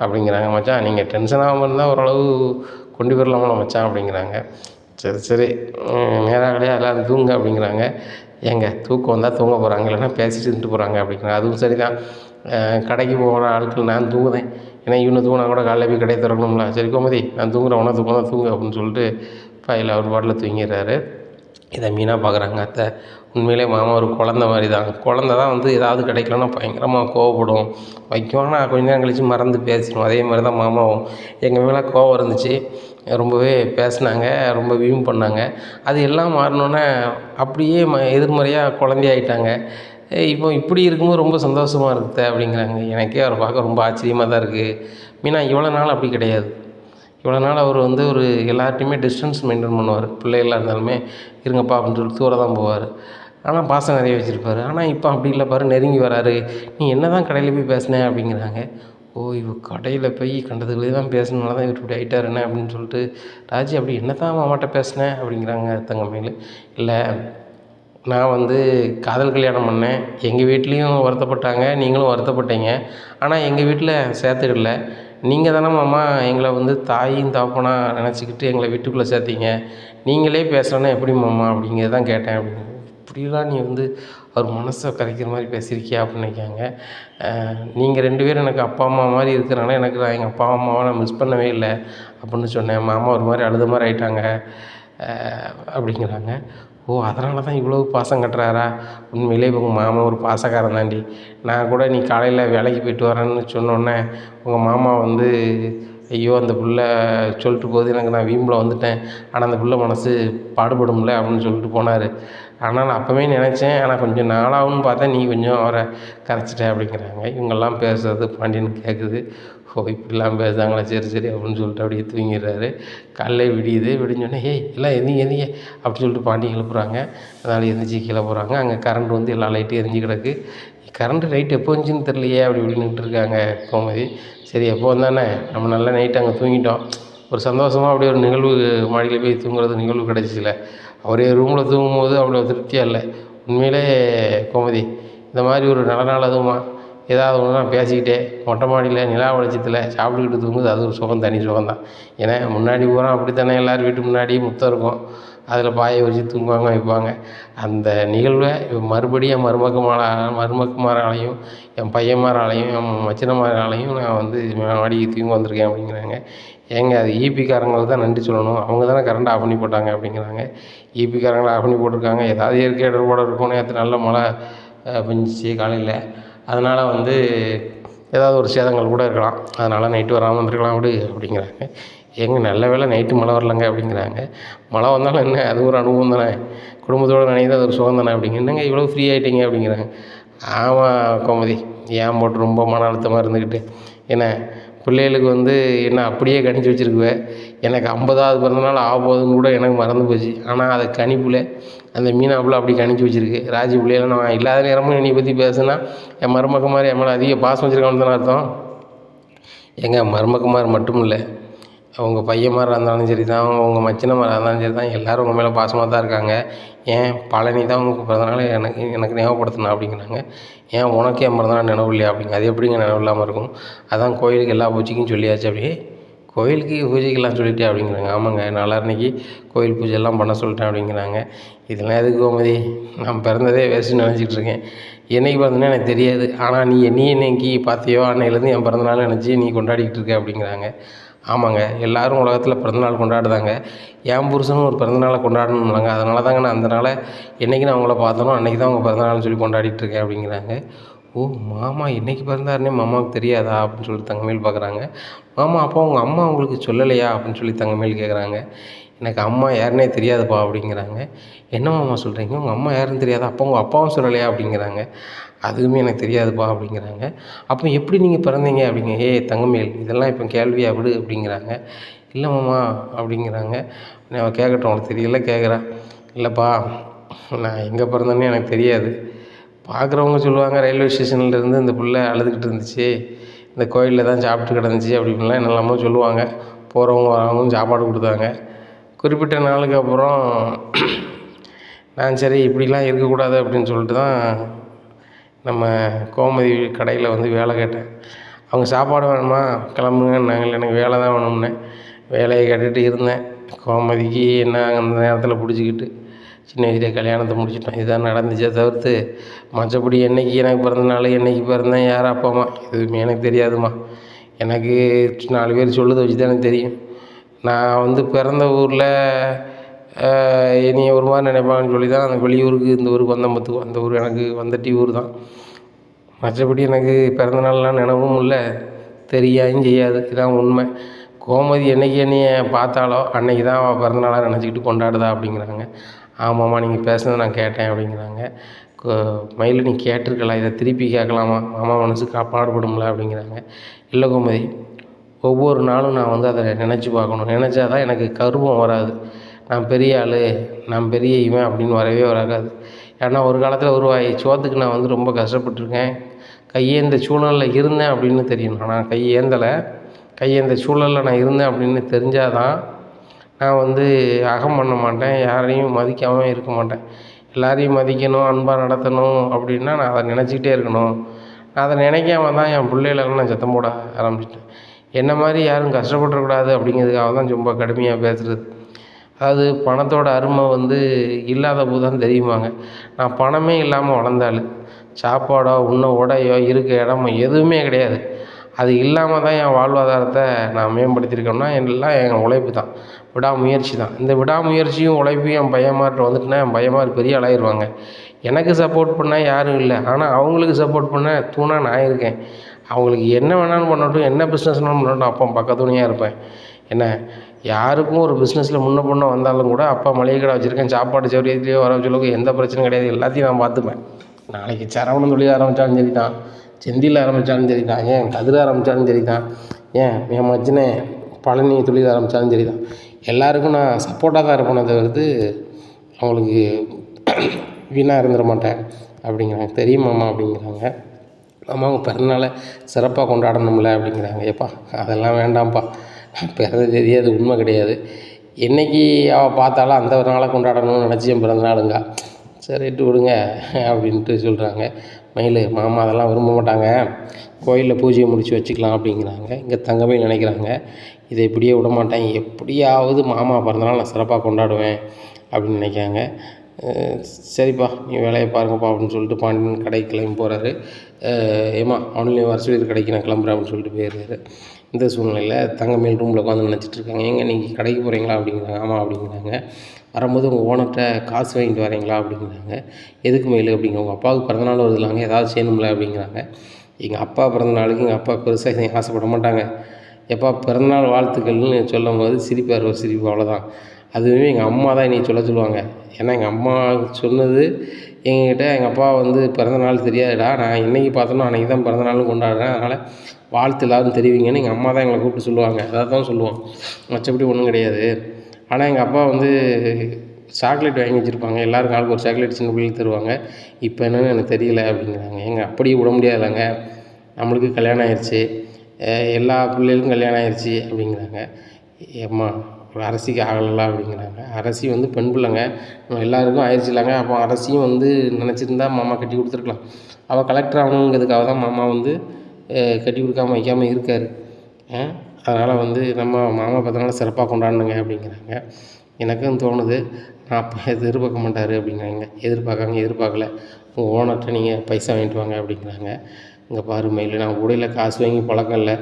அப்படிங்கிறாங்க. மச்சான் நீங்கள் டென்ஷன் ஆகாமல் இருந்தால் ஓரளவு கொண்டு வரலாமல மச்சான் அப்படிங்கிறாங்க. சரி நேராகலையா எல்லோரும் தூங்க அப்படிங்கிறாங்க. ஏங்க தூக்கம் வந்தால் தூங்க போகிறாங்க, இல்லைன்னா பேசிட்டு இருந்துட்டு போகிறாங்க அப்படிங்கிறாங்க. அதுவும் சரி தான், கடைக்கு போகிற ஆட்கள் நான் தூங்குதேன், ஏன்னா இவனை தூங்கினா கூட காலையில் போய் கடையை திறக்கணும்ல. சரி கோமதி நான் தூங்குறேன், உன தூக்கம் தான் தூங்கு அப்படின்னு சொல்லிட்டு பையில் அவர் பாட்டில் தூங்கிடுறாரு. இதை மீனாக பார்க்குறாங்க அத்தை. உண்மையிலே மாமா ஒரு குழந்த மாதிரி தான், குழந்த தான் வந்து ஏதாவது கிடைக்கலன்னா பயங்கரமாக கோவப்படும், வைக்குவாங்கன்னா கொஞ்ச நேரம் கழித்து மறந்து பேசிடும். அதே மாதிரி தான் மாமாவும் எங்கள் மேலே கோவம் இருந்துச்சு, ரொம்பவே பேசினாங்க, ரொம்ப வீம் பண்ணாங்க. அது எல்லாம் மாறினோன்னே அப்படியே எதிர்மறையாக குழந்தையாயிட்டாங்க. இப்போ இப்படி இருக்கும்போது ரொம்ப சந்தோஷமாக இருக்குது அப்படிங்கிறாங்க. எனக்கே அவரை பார்க்க ரொம்ப ஆச்சரியமாக தான் இருக்குது. மீனா இவ்வளோ நாள் அப்படி கிடையாது. இவ்வளோ நாள் அவர் வந்து ஒரு எல்லார்ட்டையுமே டிஸ்டன்ஸ் மெயின்டைன் பண்ணுவார். பிள்ளைகளாக இருந்தாலுமே இருங்கப்பா அப்படின்னு சொல்லிட்டு தூர தான் போவார். ஆனால் பாசம் நிறைய வச்சுருப்பார். ஆனால் இப்போ அப்படி இல்லை பாரு, நெருங்கி வராரு. நீ என்ன தான் கடையில் போய் பேசினேன் அப்படிங்கிறாங்க. ஓ இவர் கடையில் போய் கண்டதுலேயே தான் பேசினால தான் இவர் இப்படி ஆகிட்டார் என்ன அப்படின்னு சொல்லிட்டு ராஜி அப்படி என்ன தான் மாமாட்ட பேசினேன் அப்படிங்கிறாங்க தங்கமயில். இல்லை நான் வந்து காதல் கல்யாணம் பண்ணேன், எங்கள் வீட்லேயும் வருத்தப்பட்டாங்க, நீங்களும் வருத்தப்பட்டீங்க. ஆனால் எங்கள் வீட்டில் சேர்த்துக்கல. நீங்கள் தானே மாமா எங்களை வந்து தாயும் தகப்பனா நினச்சிக்கிட்டு எங்களை வீட்டுக்குள்ளே சேர்த்தீங்க, நீங்களே பேசலைன்னா எப்படி மாமா அப்படிங்கிறது தான் கேட்டேன் அப்படின்னு. இப்படிலாம் நீ வந்து அவர் மனசை கரைக்கிற மாதிரி பேசியிருக்கியா அப்படின்னு நினைக்காங்க. நீங்கள் 2 பேரும் எனக்கு அப்பா அம்மா மாதிரி இருக்கிறனால எனக்கு நான் எங்கள் அப்பா அம்மாவை நான் மிஸ் பண்ணவே இல்லை அப்படின்னு சொன்னேன். மாமா ஒரு மாதிரி அழுத மாதிரி ஆகிட்டாங்க அப்படிங்கிறாங்க. ஓ அதனால தான் இவ்வளோ பாசம் கட்டுறாரா? உண்மையிலே உங்கள் மாமா ஒரு பாசக்காரன் தாண்டி. நான் கூட நீ காலையில் வேலைக்கு போயிட்டு வரேன்னு சொன்னோன்னே உங்கள் மாமா வந்து ஐயோ அந்த புள்ள சொல்லிட்டு போகுது, எனக்கு நான் வீம்பில் வந்துட்டேன், ஆனால் அந்த புள்ள மனசு பாடுபடும்ல அப்படின்னு சொல்லிட்டு போனார். ஆனால் நான் அப்போவே நினச்சேன், ஆனால் கொஞ்சம் நாளாகும்னு பார்த்தா நீ கொஞ்சம் அவரை கரைச்சிட்ட அப்படிங்கிறாங்க. இவங்கெல்லாம் பேசுகிறது பாண்டியன் கேட்குது. ஓ இப்படிலாம் பேசுகிறாங்களா, சரி அப்படின்னு சொல்லிட்டு அப்படியே தூங்கிடுறாரு. காலைல விடியுது, விடிஞ்சோடனே ஏய் எல்லாம் எந்திங்க அப்படின்னு சொல்லிட்டு பாண்டியன் எழுப்புறாங்க. அதனால் எந்திரிச்சு கீழே போகிறாங்க. அங்கே கரண்ட் வந்து எல்லா லைட்டும் எரிஞ்சு கிடக்கு. கரண்ட்டு லைட் எப்போ வந்துச்சுன்னு தெரியலையே அப்படி இப்படின்னுட்டு இருக்காங்க கோமதி. சரி எப்போ வந்தானே நம்ம நல்ல நைட்டு அங்கே தூங்கிட்டோம், ஒரு சந்தோஷமாக அப்படியே ஒரு நிகழ்வு மாடியில் போய் தூங்குறது நிகழ்வு கிடச்சிச்சில. அவரே ரூமில் தூங்கும்போது அவ்வளோ திருப்தியாக இல்லை. உண்மையிலே கோமதி இந்த மாதிரி ஒரு நல்ல நாள் அதுவுமா ஏதாவது ஒன்றுனா பேசிக்கிட்டே மொட்டை மாடியில் நிலா வெளிச்சத்தில் சாப்பிட்டுக்கிட்டு தூங்குது, அது ஒரு சுகம், தனி சுகம்தான். ஏன்னா முன்னாடி பூரா அப்படி தானே எல்லோரும் வீட்டு முன்னாடி முத்தம் இருக்கும், அதில் பாயை வச்சு தூங்குவாங்க வைப்பாங்க. அந்த நிகழ்வை மறுபடியும் என் மருமக்குமாராலையும் என் பையன்மாராலையும் என் மச்சினமாராலையும் நான் வந்து மாடிக்கு தூங்கி வந்திருக்கேன் அப்படிங்கிறாங்க. ஏங்க அது ஈபிக்காரங்களுக்கு தான் நன்றி சொல்லணும், அவங்க தானே கரண்ட் ஆஃப் பண்ணி போட்டாங்க அப்படிங்கிறாங்க. ஈபிக்காரங்களை ஆஃப் பண்ணி போட்டிருக்காங்க, ஏதாவது இயற்கை இடர்பாடு இருக்கும். நேற்று நல்ல மழை பெஞ்சிச்சு காலையில், அதனால் வந்து ஏதாவது ஒரு சேதங்கள் கூட இருக்கலாம், அதனால் நைட்டு வராமல் வந்துருக்கலாம் அப்படிங்கிறாங்க. ஏங்க நல்ல வேளை நைட்டு மழை வரலங்க அப்படிங்கிறாங்க. மழை வந்தாலும் என்ன அது ஒரு அனுபவம் தானே, குடும்பத்தோடு நினைக்கிறது அது ஒரு சுகம் தானே அப்படிங்க. என்னங்க இவ்வளோ ஃப்ரீ ஆகிட்டீங்க அப்படிங்கிறாங்க. ஆமாம் கோமதி, ஏன் போட்டு ரொம்ப மன அழுத்தமாக இருந்துக்கிட்டு, ஏன்னா பிள்ளைகளுக்கு வந்து என்ன அப்படியே கணிச்சு வச்சுருக்குவேன். எனக்கு 50வது பிறந்தநாள் ஆகப்போகுதுன்னு கூட எனக்கு மறந்து போச்சு. ஆனால் அதை கணிப்பில் அந்த மீனா பிள்ளை அப்படி கணிச்சு வச்சுருக்கு. ராஜி பிள்ளையெல்லாம் நான் இல்லாத நேரமும் என்னை பற்றி பேசுனா என் மருமக்குமார் என் மேலே அதிக பாசம் வச்சுருக்கான்னு தானே அர்த்தம். எங்கள் மருமக்குமார் மட்டும் இல்லை, உங்கள் பையன்மாராக இருந்தாலும் சரி தான், உங்கள் மச்சினமாராக இருந்தாலும் சரி தான், எல்லோரும் உங்கள் மேலே பாசமாக தான் இருக்காங்க. ஏன் பழனி தான் உங்களுக்கு பிறந்தநாள் எனக்கு ஞாபகப்படுத்தினா அப்படிங்கிறாங்க. ஏன் உனக்கு என் பிறந்தநாள் நினைவு இல்லையா அப்படிங்க. அது எப்படிங்க நினைவு இல்லாமல் இருக்கும்? அதான் கோயிலுக்கு எல்லா பூஜைக்கும் சொல்லியாச்சு அப்படியே. கோயிலுக்கு பூஜைக்கெல்லாம் சொல்லிட்டேன் அப்படிங்கிறாங்க. ஆமாங்க, நாளான்னைக்கு கோயில் பூஜைலாம் பண்ண சொல்லிட்டேன் அப்படிங்கிறாங்க. இதெல்லாம் எதுக்கு கோமதி? நான் பிறந்ததே வேஸ்ட்டுன்னு நினச்சிட்டு இருக்கேன். என்னைக்கு பிறந்தேன்னு எனக்கு தெரியாது. ஆனால் நீ என்னைக்கு பார்த்தியோ அன்னையிலேருந்து என் பிறந்தநாள் நினச்சி நீ கொண்டாடிக்கிட்டு இருக்க அப்படிங்கிறாங்க. ஆமாங்க, எல்லோரும் உலகத்தில் பிறந்தநாள் கொண்டாடுதாங்க. என் புருஷனும் ஒரு பிறந்தநாளை கொண்டாடணும்லங்க. அதனால தாங்க நான் அந்த நாளை என்றைக்கு நான் உங்களை பார்த்தனோ அன்றைக்கி தான் உங்கள் பிறந்தநாள்னு சொல்லி கொண்டாடிட்டு இருக்கேன் அப்படிங்கிறாங்க. ஓ, மாமா என்றைக்கு பிறந்தாருன்னே மாமாவுக்கு தெரியாதா அப்படின்னு சொல்லி தங்கமேல் பார்க்குறாங்க. மாமா, அப்போ உங்கள் அம்மா உங்களுக்கு சொல்லலையா அப்படின்னு சொல்லி தங்கமேல் கேட்குறாங்க. எனக்கு அம்மா யாருன்னே தெரியாதுப்பா அப்படிங்கிறாங்க. என்ன மாமா சொல்கிறீங்க? உங்கள் அம்மா யாருன்னு தெரியாதா? அப்போ உங்கள் அப்பாவும் சொல்லலையா அப்படிங்கிறாங்க. அதுவுமே எனக்கு தெரியாதுப்பா அப்படிங்கிறாங்க. அப்போ எப்படி நீங்கள் பிறந்தீங்க அப்படிங்க. தங்கமேல், இதெல்லாம் இப்போ கேள்வியாக விடு அப்படிங்கிறாங்க. இல்லை மாமா அப்படிங்கிறாங்க. நான் கேட்கட்டும், உனக்கு தெரியல கேட்குறேன். இல்லைப்பா, நான் எங்கே பிறந்தேன்னு எனக்கு தெரியாது. பார்க்குறவங்க சொல்லுவாங்க, ரயில்வே ஸ்டேஷன்லேருந்து இந்த பிள்ளை அழுதுகிட்டு இருந்துச்சு, இந்த கோயிலில் தான் சாப்பிட்டு கிடந்துச்சு அப்படி இப்படிலாம் என்னெல்லாமோ சொல்லுவாங்க. போகிறவங்க வரவங்களும் சாப்பாடு கொடுத்தாங்க. குறிப்பிட்ட நாளுக்கு அப்புறம் நான் சரி இப்படிலாம் இருக்கக்கூடாது அப்படின்னு சொல்லிட்டு தான் நம்ம கோமதி கடையில் வந்து வேலை கேட்டேன். அவங்க சாப்பாடு வேணுமா கிளம்புங்கன்னாங்க. எனக்கு வேலை தான் வேணும்னேன். வேலையை கேட்டுகிட்டு இருந்தேன். கோமதிக்கு என்ன அந்த நேரத்தில் பிடிச்சிக்கிட்டு சின்ன வயசுலேயே கல்யாணத்தை முடிச்சிட்டோம். இதுதான் நடந்துச்சே தவிர்த்து மற்றபடி என்றைக்கு எனக்கு பிறந்தநாள், என்றைக்கு பிறந்தேன், யார் அப்பா அம்மா எதுவுமே எனக்கு தெரியாதும்மா. எனக்கு 4 பேர் சொல்லுறத வச்சு தான் எனக்கு தெரியும். நான் வந்து பிறந்த ஊரில் என்னைய ஒரு மாதிரி நினைப்பாங்கன்னு சொல்லி தான் அந்த வெளியூருக்கு இந்த ஊருக்கு வந்தேன் பார்த்துக்கோ. அந்த ஊர் எனக்கு வந்தட்டி ஊர் தான். மற்றபடி எனக்கு பிறந்தநாள்லாம் நினைவும் இல்லை, தெரியாதும் செய்யாது. இதுதான் உண்மை. கோமதி என்றைக்கு என்னைய பார்த்தாலோ அன்றைக்கி தான் அவள் பிறந்தநாளாக நினச்சிக்கிட்டு கொண்டாடுதா அப்படிங்கிறாங்க. ஆமாம்மா, நீங்கள் பேசுனதை நான் கேட்டேன் அப்படிங்கிறாங்க. மயில், நீ கேட்டிருக்கலாம், இதை திருப்பி கேட்கலாமா? மாமா மனசு பாடுபடும்ல அப்படிங்கிறாங்க. இல்லை கோமதி, ஒவ்வொரு நாளும் நான் வந்து அதை நினச்சி பார்க்கணும். நினச்சா தான் எனக்கு கர்வம் வராது. நான் பெரிய ஆள், நான் பெரிய இவன் அப்படின்னு வரவே வராது. ஏன்னா ஒரு காலத்தில் ஒரு வாய் சோத்துக்கு நான் வந்து ரொம்ப கஷ்டப்பட்டுருக்கேன். கையேந்த சூழலில் இருந்தேன் அப்படின்னு தெரியணும். ஆனால் கையேந்த சூழலில் நான் இருந்தேன் அப்படின்னு தெரிஞ்சால் தான் நான் வந்து அகம் பண்ண மாட்டேன், யாரையும் மதிக்காமல் இருக்க மாட்டேன். எல்லாரையும் மதிக்கணும், அன்பாக நடத்தணும் அப்படின்னா நான் அதை நினச்சிக்கிட்டே இருக்கணும். நான் அதை நினைக்காம தான் என் பிள்ளைகளெல்லாம் நான் சத்தம் போட ஆரம்பிச்சிட்டேன். என்ன மாதிரி யாரும் கஷ்டப்பட்டுறக்கூடாது அப்படிங்கிறதுக்காக தான் ரொம்ப கடுமையாக பேசுகிறது. அதாவது பணத்தோட அருமை வந்து இல்லாத போது தான் தெரியுமாங்க. நான் பணமே இல்லாமல் வளர்ந்தாள். சாப்பாடோ உண்ண உடையோ இருக்க இடமோ எதுவுமே கிடையாது. அது இல்லாமல் தான் என் வாழ்வாதாரத்தை நான் மேம்படுத்தியிருக்கேன்னா எல்லாம் என் உழைப்பு தான், விடாமுயற்சி தான். இந்த விடாமுயற்சியும் உழைப்பையும் என் பையன்மார்கிட்ட வந்துட்டுனா என் பையன்மார் பெரிய ஆளாயிருவாங்க. எனக்கு சப்போர்ட் பண்ண யாரும் இல்லை, ஆனால் அவங்களுக்கு சப்போர்ட் பண்ண தூணாக நான் இருக்கேன். அவங்களுக்கு என்ன வேணாலும் பண்ணட்டும், என்ன பிஸ்னஸ்னாலும் பண்ணட்டும், அப்போ பக்கத்துணையாக இருப்பேன். என்ன, யாருக்கும் ஒரு பிஸ்னஸில் முன்ன பின்ன வந்தாலும் கூட அப்பா மளிகை கடை வச்சுருக்கேன், சாப்பாடு சௌகரியத்துலேயோ வர சொல்லுக்கு எந்த பிரச்சனையும் கிடையாது, எல்லாத்தையும் நான் பார்த்துப்பேன். நாளைக்கு சரவணன் தொழில் ஆரம்பித்தாலும் சரி தான், செந்தில் ஆரம்பித்தாலும் சரி தான், ஏன் கதிர் ஆரம்பித்தாலும் சரி தான், ஏன் என் மச்சினே பழனி தொழில் ஆரம்பித்தாலும் சரி தான், எல்லாருக்கும் நான் சப்போர்ட்டாக தான் இருப்பேனே தவிர்த்து அவங்களுக்கு வீணாக இருந்துட மாட்டேன் அப்படிங்கிறாங்க. தெரியுமாம்மா அப்படிங்கிறாங்க. அம்மாவுங்க பிறந்தநாளை சிறப்பாக கொண்டாடணும்ல அப்படிங்கிறாங்க. ஏப்பா அதெல்லாம் வேண்டாம்ப்பா, பிறந்த தேதி அது உண்மை கிடையாது. என்றைக்கு அவள் பார்த்தாலும் அந்த ஒரு நாளை கொண்டாடணும்னு நினச்சி என் பிறந்தநாளுங்க. சரிட்டு விடுங்க அப்படின்ட்டு சொல்கிறாங்க. மயில், மாமா அதெல்லாம் விரும்ப மாட்டாங்க, கோயிலில் பூஜையை முடித்து வச்சுக்கலாம் அப்படிங்கிறாங்க. இங்கே தங்கமே நினைக்கிறாங்க, இதை இப்படியே விட மாட்டேன், எப்படியாவது மாமா பிறந்தநாள் நான் சிறப்பாக கொண்டாடுவேன் அப்படின்னு நினைக்காங்க. சரிப்பா, நீ வேலையை பாருங்கப்பா அப்படின்னு சொல்லிட்டு பாண்டியன் கடைக்கு கிளம்பி போகிறாரு. ஏம்மா அவனையும் வர சொல்லி கடைக்கு நான் கிளம்புறேன் அப்படின்னு சொல்லிட்டு போயிடுறாரு. இந்த சூழ்நிலையில் தங்கமேல் ரூமில் உட்காந்து நினச்சிட்ருக்காங்க. ஏங்க நீங்கள் கடைக்கு போகிறீங்களா அப்படிங்கிறாங்க. ஆமாம் அப்படிங்கிறாங்க. வரும்போது உங்கள் ஓனர்கிட்ட காசு வாங்கிட்டு வரீங்களா அப்படிங்கிறாங்க. எதுக்கு மயில் அப்படிங்க. உங்கள் அப்பாவுக்கு பிறந்தநாள் வருதுலாங்க, ஏதாவது செய்யணும்ல அப்படிங்கிறாங்க. எங்கள் அப்பா பிறந்தநாளுக்கு எங்கள் அப்பா பெருசாக ஆசைப்பட மாட்டாங்க. எப்பா பிறந்தநாள் வாழ்த்துக்கள்னு சொல்லும் போது சிரிப்பார், ஒரு சிரிப்பு, அவ்வளோதான். அதுவுமே எங்கள் அம்மா தான் என்னை சொல்லுவாங்க. ஏன்னா எங்கள் அம்மா சொன்னது எங்ககிட்ட, எங்கள் அப்பா வந்து பிறந்தநாள் தெரியாதுடா, நான் என்றைக்கு பார்த்தனோ அன்றைக்கி தான் பிறந்தநாள்னு கொண்டாடுறேன், அதனால் வாழ்த்து எல்லோரும் தெரிவிங்கன்னு எங்கள் அம்மா தான் எங்களை கூப்பிட்டு சொல்லுவாங்க. அதை தான் சொல்லுவோம், மற்றபடி ஒன்றும் கிடையாது. ஆனால் எங்கள் அப்பா வந்து சாக்லேட் வாங்கி வச்சுருப்பாங்க, எல்லோருக்கும் ஆளுக்கு ஒரு சாக்லேட் சின்ன பிள்ளைகளுக்கு தருவாங்க. இப்போ என்னென்னு எனக்கு தெரியல அப்படிங்கிறாங்க. ஏங்க அப்படியே விட முடியாதுல்லங்க, நம்மளுக்கு கல்யாணம் ஆயிடுச்சு, எல்லா பிள்ளைகளுக்கும் கல்யாணம் ஆயிடுச்சு அப்படிங்கிறாங்க. ஏம்மா ஒரு அரசிக்கு ஆகலைல அப்படிங்கிறாங்க. அரசி வந்து பெண் பிள்ளைங்க, நம்ம எல்லாருக்கும் ஆயிடுச்சுலாங்க. அப்போ அரசியும் வந்து நினச்சிருந்தா மாமா கட்டி கொடுத்துருக்கலாம். அவள் கலெக்டர் ஆகணுங்கிறதுக்காக தான் மாமா வந்து கட்டி கொடுக்காம வைக்காமல் இருக்கார். அதனால் வந்து நம்ம மாமா பிறந்தநாளை சிறப்பாக கொண்டாடணுங்க அப்படிங்கிறாங்க. எனக்கும் தோணுது, நான் அப்போ எதிர்பார்க்க மாட்டார் அப்படிங்கிறாங்க. எதிர்பார்க்கல. உங்கள் ஓனர்கிட்ட நீங்கள் பைசா வாங்கிட்டு வாங்க அப்படிங்கிறாங்க. இங்கே பாரு மயில், நான் உடையில காசு வாங்கி பழக்கம் இல்லை,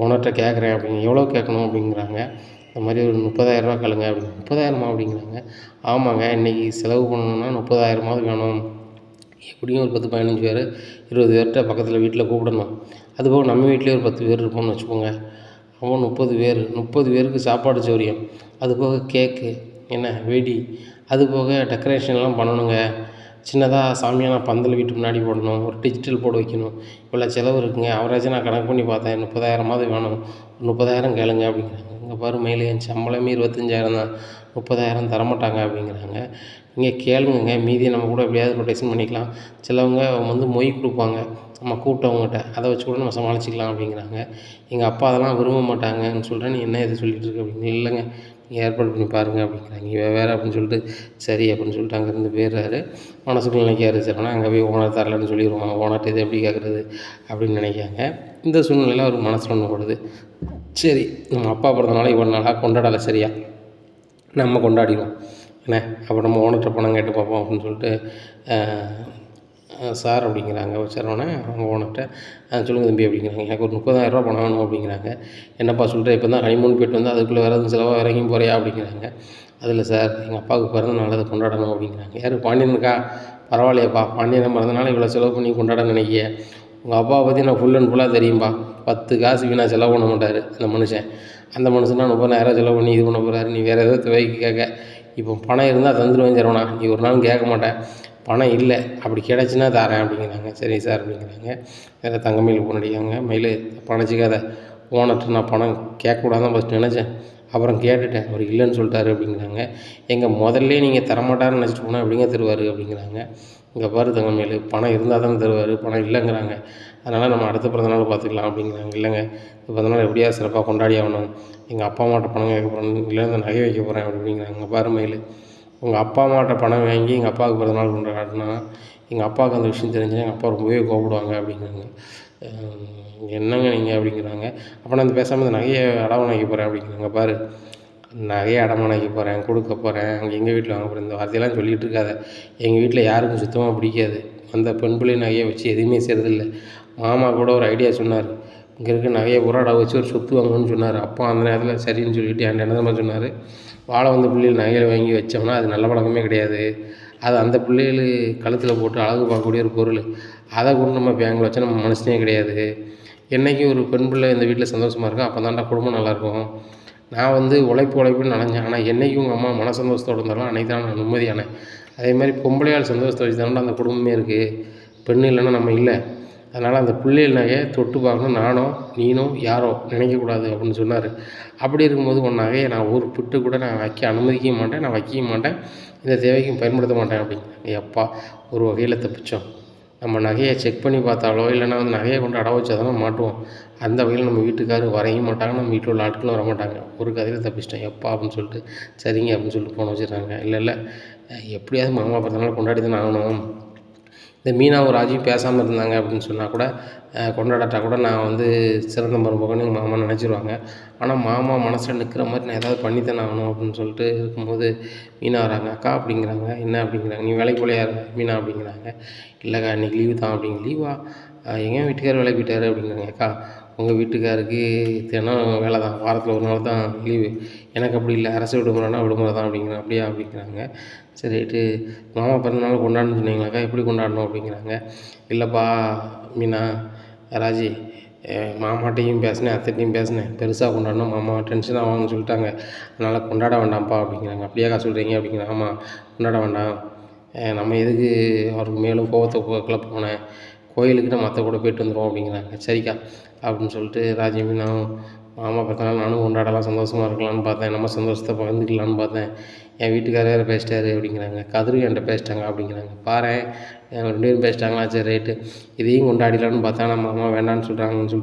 ஓனர்கிட்ட கேட்குறேன் அப்படிங்க. எவ்வளோ கேட்கணும் அப்படிங்கிறாங்க. இந்த மாதிரி ஒரு 30,000 கேளுங்க அப்படிங்க. 30,000 அப்படிங்கிறாங்க. ஆமாங்க, இன்றைக்கி செலவு பண்ணணுன்னா 30,000 வேணும். எப்படியும் ஒரு 10, 15 பேர், 20 பேர்கிட்ட பக்கத்தில் வீட்டில் கூப்பிடணும். அதுபோக நம்ம வீட்டிலே ஒரு 10 பேர் இருப்போம்னு வச்சுக்கோங்க. அவன் 30 பேருக்கு சாப்பாடு சௌரியம், அதுபோக கேக்கு, என்ன வெடி, அதுபோக டெக்கரேஷன்லாம் பண்ணணுங்க. சின்னதாக சாமியான பந்தல் வீட்டு முன்னாடி போடணும், ஒரு டிஜிட்டல் போர்டு வைக்கணும், இவ்வளோ செலவு இருக்குங்க. அவராச்சும் நான் கணக்கு பண்ணி பார்த்தேன், 30,000 வேணும், 30,000 கேளுங்க அப்படிங்கிறாங்க. இங்கே பாரு மயிலே, என் சம்பளமே 25,000 தான், 30,000 தரமாட்டாங்க அப்படிங்கிறாங்க. நீங்கள் கேளுங்க, மீதியை நம்ம கூட எப்படியாவது ரொட்டேஷன் பண்ணிக்கலாம். சிலவங்க வந்து மொய் கொடுப்பாங்க நம்ம கூப்பிட்டவங்ககிட்ட, அதை வச்சு கூட நம்ம சமாளிச்சிக்கலாம் அப்படிங்கிறாங்க. எங்கள் அப்பா அதெல்லாம் விரும்ப மாட்டாங்கன்னு சொல்கிறேன், நீ என்ன இது சொல்லிகிட்டு இருக்க அப்படின்னு. இல்லைங்க, நீங்கள் ஏற்பாடு பண்ணி பாருங்கள் அப்படிங்கிறாங்க. இவன் வேறு அப்படின்னு சொல்லிட்டு சரி அப்படின்னு சொல்லிட்டு அங்கேருந்து போயிடுறாரு. மனசுக்குள்ள நினைக்காரு, சரினா அங்கே போய் ஓனர் தரலன்னு சொல்லிடுவாங்க, ஓனர்கிட்ட இது எப்படி கேட்குறது அப்படின்னு நினைக்காங்க. இந்த சூழ்நிலையில் அவர் மனசில் ஒன்று ஓடுது, சரி நம்ம அப்பா பிறந்தனால இவ்வளோ நாளாக கொண்டாடலை, சரியா நம்ம கொண்டாடிடுவோம் என்ன, அப்போ நம்ம ஓனர்கிட்ட பணம் கேட்டு பார்ப்போம் அப்படின்னு சொல்லிட்டு சார் அப்படிங்கிறாங்க. வச்சோடனே அவங்க ஓனர்கிட்ட சொல்லுங்கள் தம்பி அப்படிங்கிறாங்க. எனக்கு ஒரு 30,000 பணம் வேணும் அப்படிங்கிறாங்க. என்னப்பா சொல்கிறேன், இப்போ தான் ஹனிமூன் போய்ட்டு வந்து அதுக்குள்ளே வேறு எதுவும் செலவாக இறங்கியும் போறியா அப்படிங்கிறாங்க. அதில் சார் எங்கள் அப்பாவுக்கு பிறந்த நாள் அதை கொண்டாடணும் அப்படிங்கிறாங்க. யார், பாண்டியனுக்கா? பரவாயில்லையப்பா, பாண்டியன் பிறந்தனால இவ்வளோ செலவு பண்ணி கொண்டாட நினைக்கிய. உங்கள் அப்பாவை பற்றி நான் ஃபுல் அண்ட் ஃபுல்லாக தெரியும்பா. 10 காசு வீணாக செலவு பண்ண மாட்டார் அந்த மனுஷன். அந்த மனுஷனா 30,000 செலவு பண்ணி இது பண்ண போகிறாரு. நீ வேறு ஏதாவது துவைக்கு கேட்க, இப்போ பணம் இருந்தால் தந்துடுவேன் சரவணா, நீ ஒரு நாள் கேட்க மாட்டேன். பணம் இல்லை, அப்படி கிடச்சின்னா தரேன் அப்படிங்கிறாங்க. சரி சார் அப்படிங்கிறாங்க. வேறு தங்கமயில் ஃபோன் அடிக்காங்க. மயில் பணச்சிக்காத, ஓனர்கிட்ட நான் பணம் கேட்கக்கூடாதான் ஃபஸ்ட்டு நினச்சேன், அப்புறம் கேட்டுட்டேன், அவர் இல்லைன்னு சொல்லிட்டாரு அப்படிங்கிறாங்க. எங்கள் முதல்ல நீங்கள் தரமாட்டாருன்னு நினச்சிட்டு போனால் எப்படிங்க தருவார் அப்படிங்கிறாங்க. இங்கே பாரு தங்கமயில், பணம் இருந்தால் தானே தருவார், பணம் இல்லைங்கிறாங்க. அதனால் நம்ம அடுத்த பிறந்தநாள் பார்த்துக்கலாம் அப்படிங்கிறாங்க. இல்லைங்க, இந்த பிறந்தநாள் எப்படியாவது சிறப்பாக கொண்டாடி ஆகணும், எங்கள் அப்பா அம்மாட்ட பணம் கேட்க போகிறேன், இல்லை இந்த நகை வைக்க போகிறேன் அப்படிங்கிறாங்க. பாரு மயில், உங்கள் அப்பா அம்மாட்ட பணம் வாங்கி எங்கள் அப்பாவுக்கு பிறந்தநாள் கொண்டாடினா எங்கள் அப்பாவுக்கு அந்த விஷயம் தெரிஞ்சுன்னா எங்கள் அப்பா ரொம்பவே கோபப்படுவாங்க அப்படிங்கிறாங்க. என்னங்க நீங்கள் அப்படிங்கிறாங்க. அப்போ நான் பேசாமல் இந்த நகையை அடமானம் வைக்க போகிறேன் அப்படிங்கிறாங்க. பாரு, நகையை அடமானம் வைக்க போகிறேன், கொடுக்க போகிறேன், அங்கே எங்கள் வீட்டில் வாங்க போகிறேன், இந்த வார்த்தையெல்லாம் சொல்லிகிட்டு இருக்காத. எங்கள் வீட்டில் யாருக்கும் சுத்தமாக பிடிக்காது, அந்த பெண் பிள்ளை நகையை வச்சு எதுவுமே செய்கிறதில்ல. மாமா கூட ஒரு ஐடியா சொன்னார், இங்கே இருக்க நகையை பூரா அடகு வச்சு ஒரு சொத்து வாங்கணும்னு சொன்னார். அப்பா அந்த நேரத்தில் சரின்னு சொல்லிவிட்டு என்கிட்ட என்ன தான் சொன்னார், வாழை வந்து பிள்ளைகள் நகைகளை வாங்கி வச்சோம்னா அது நல்ல பழக்கமே கிடையாது, அது அந்த பிள்ளைகள் கழுத்தில் போட்டு அழகு பார்க்கக்கூடிய ஒரு பொருள், அதை கொண்டு நம்ம பேங்கில் வச்சா நம்ம மனுஷனே கிடையாது. என்றைக்கும் ஒரு பெண் பிள்ளை இந்த வீட்டில் சந்தோஷமாக இருக்கும், அப்போ தான்டா குடும்பம் நல்லாயிருக்கும். நான் வந்து உழைப்புன்னு நினைஞ்சேன், ஆனால் என்றைக்கும் உங்கள் அம்மா மன சந்தோஷத்தோடு இருந்தாலும் அன்றைக்கி தான் நான் நிம்மதியானேன். அதே மாதிரி பொம்பளையால் சந்தோஷத்தை வச்சு தானே அந்த குடும்பமே இருக்குது, பெண் இல்லைன்னா நம்ம இல்லை. அதனால் அந்த பிள்ளைகள் நகையை தொட்டு பார்க்கணும், நானோ நீனோ யாரோ நினைக்கக்கூடாது அப்படின்னு சொன்னார். அப்படி இருக்கும்போது உன் நகையை நான் ஒரு பிட்டு கூட நான் வைக்க அனுமதிக்க மாட்டேன், நான் வைக்கவும் மாட்டேன், இந்த தேவைக்கும் பயன்படுத்த மாட்டேன் அப்படிங்கிறாங்க. எப்பா, ஒரு வகையில் தப்பிச்சோம். நம்ம நகையை செக் பண்ணி பார்த்தாலோ இல்லைனா வந்து நகையை கொண்டு அடை வச்சா தானே மாட்டுவோம். அந்த வகையில் நம்ம வீட்டுக்காரர் வரையும் மாட்டாங்க, நம்ம வீட்டில் உள்ள ஆட்களும் வர மாட்டாங்க. ஒரு கதையில் தப்பிச்சிட்டேன் எப்பா அப்படின்னு சொல்லிட்டு சரிங்க அப்படின்னு சொல்லிட்டு ஃபோன் வச்சுருக்காங்க. இல்லை எப்படியாவது மாமா பிறந்தநாள் கொண்டாடி தானே ஆகணும். இந்த மீனாவும் ராஜியும் பேசாமல் இருந்தாங்க அப்படின்னு சொன்னால் கூட கொண்டாடாட்டா கூட நான் வந்து சிறந்த மருமகன்னு எங்கள் மாமா நினச்சிருவாங்க. ஆனால் மாமா மனசில் நிற்கிற மாதிரி நான் ஏதாவது பண்ணித்தானே ஆகணும் அப்படின்னு சொல்லிட்டு இருக்கும்போது மீனா வராங்க. அக்கா அப்படிங்கிறாங்க. என்ன அப்படிங்கிறாங்க. நீ வேலைக்கு போலையா மீனா அப்படிங்கிறாங்க. இல்லைக்கா இன்றைக்கி லீவு தான் அப்படிங்க. லீவா? எங்கள் வீட்டுக்காரர் வேலைக்கு போயிட்டாரு அப்படிங்கிறாங்க. அக்கா உங்கள் வீட்டுக்காருக்கு தினம் வேலை தான், வாரத்தில் ஒரு நாள் தான் லீவு, எனக்கு அப்படி இல்லை, அரசு விடுமுறைனா விடுமுறை தான் அப்படிங்கிறாங்க. அப்படியா அப்படிங்கிறாங்க. சரி ரைட்டு, மாமா பிறந்தநாள் கொண்டாடணும்னு சொன்னீங்களாக்கா, எப்படி கொண்டாடணும் அப்படிங்கிறாங்க. இல்லைப்பா மீனா ராஜி, மாமாட்டையும் பேசினேன், அத்தைட்டையும் பேசினேன், பெருசாக கொண்டாடணும், மாமா டென்ஷன் ஆவாங்கன்னு சொல்லிட்டாங்க, அதனால் கொண்டாட வேண்டாம்ப்பா அப்படிங்கிறாங்க. அப்படியாக்கா சொல்கிறீங்க அப்படிங்கிறாங்க. ஆமாம், கொண்டாட வேண்டாம், நம்ம எதுக்கு அவருக்கு மேலும் கோவத்தை கிளப்போனேன், கோயிலுக்கு நம்ம அத்தை கூட போய்ட்டு வந்துடுவோம் அப்படிங்கிறாங்க. சரிக்கா அப்படின்னு சொல்லிட்டு ராஜி மீனாவும் மாமா பிறந்தநாள் நானும் கொண்டாடலாம், சந்தோஷமாக இருக்கலாம்னு பார்த்தேன், நம்ம சந்தோஷத்தை பகிர்ந்துக்கலான்னு பார்த்தேன், என் வீட்டுக்காரர் வேறு பேசிட்டாரு அப்படிங்கிறாங்க. கதிரும் என்கிட்ட பேசிட்டாங்க அப்படிங்கிறாங்க. பாரேன், 2 பேரும் பேசிட்டாங்களா, சரி ரைட்டு, இதையும் கொண்டாடிடலான்னு பார்த்தா நம்ம அம்மா வேண்டான்னு சொல்கிறாங்கன்னு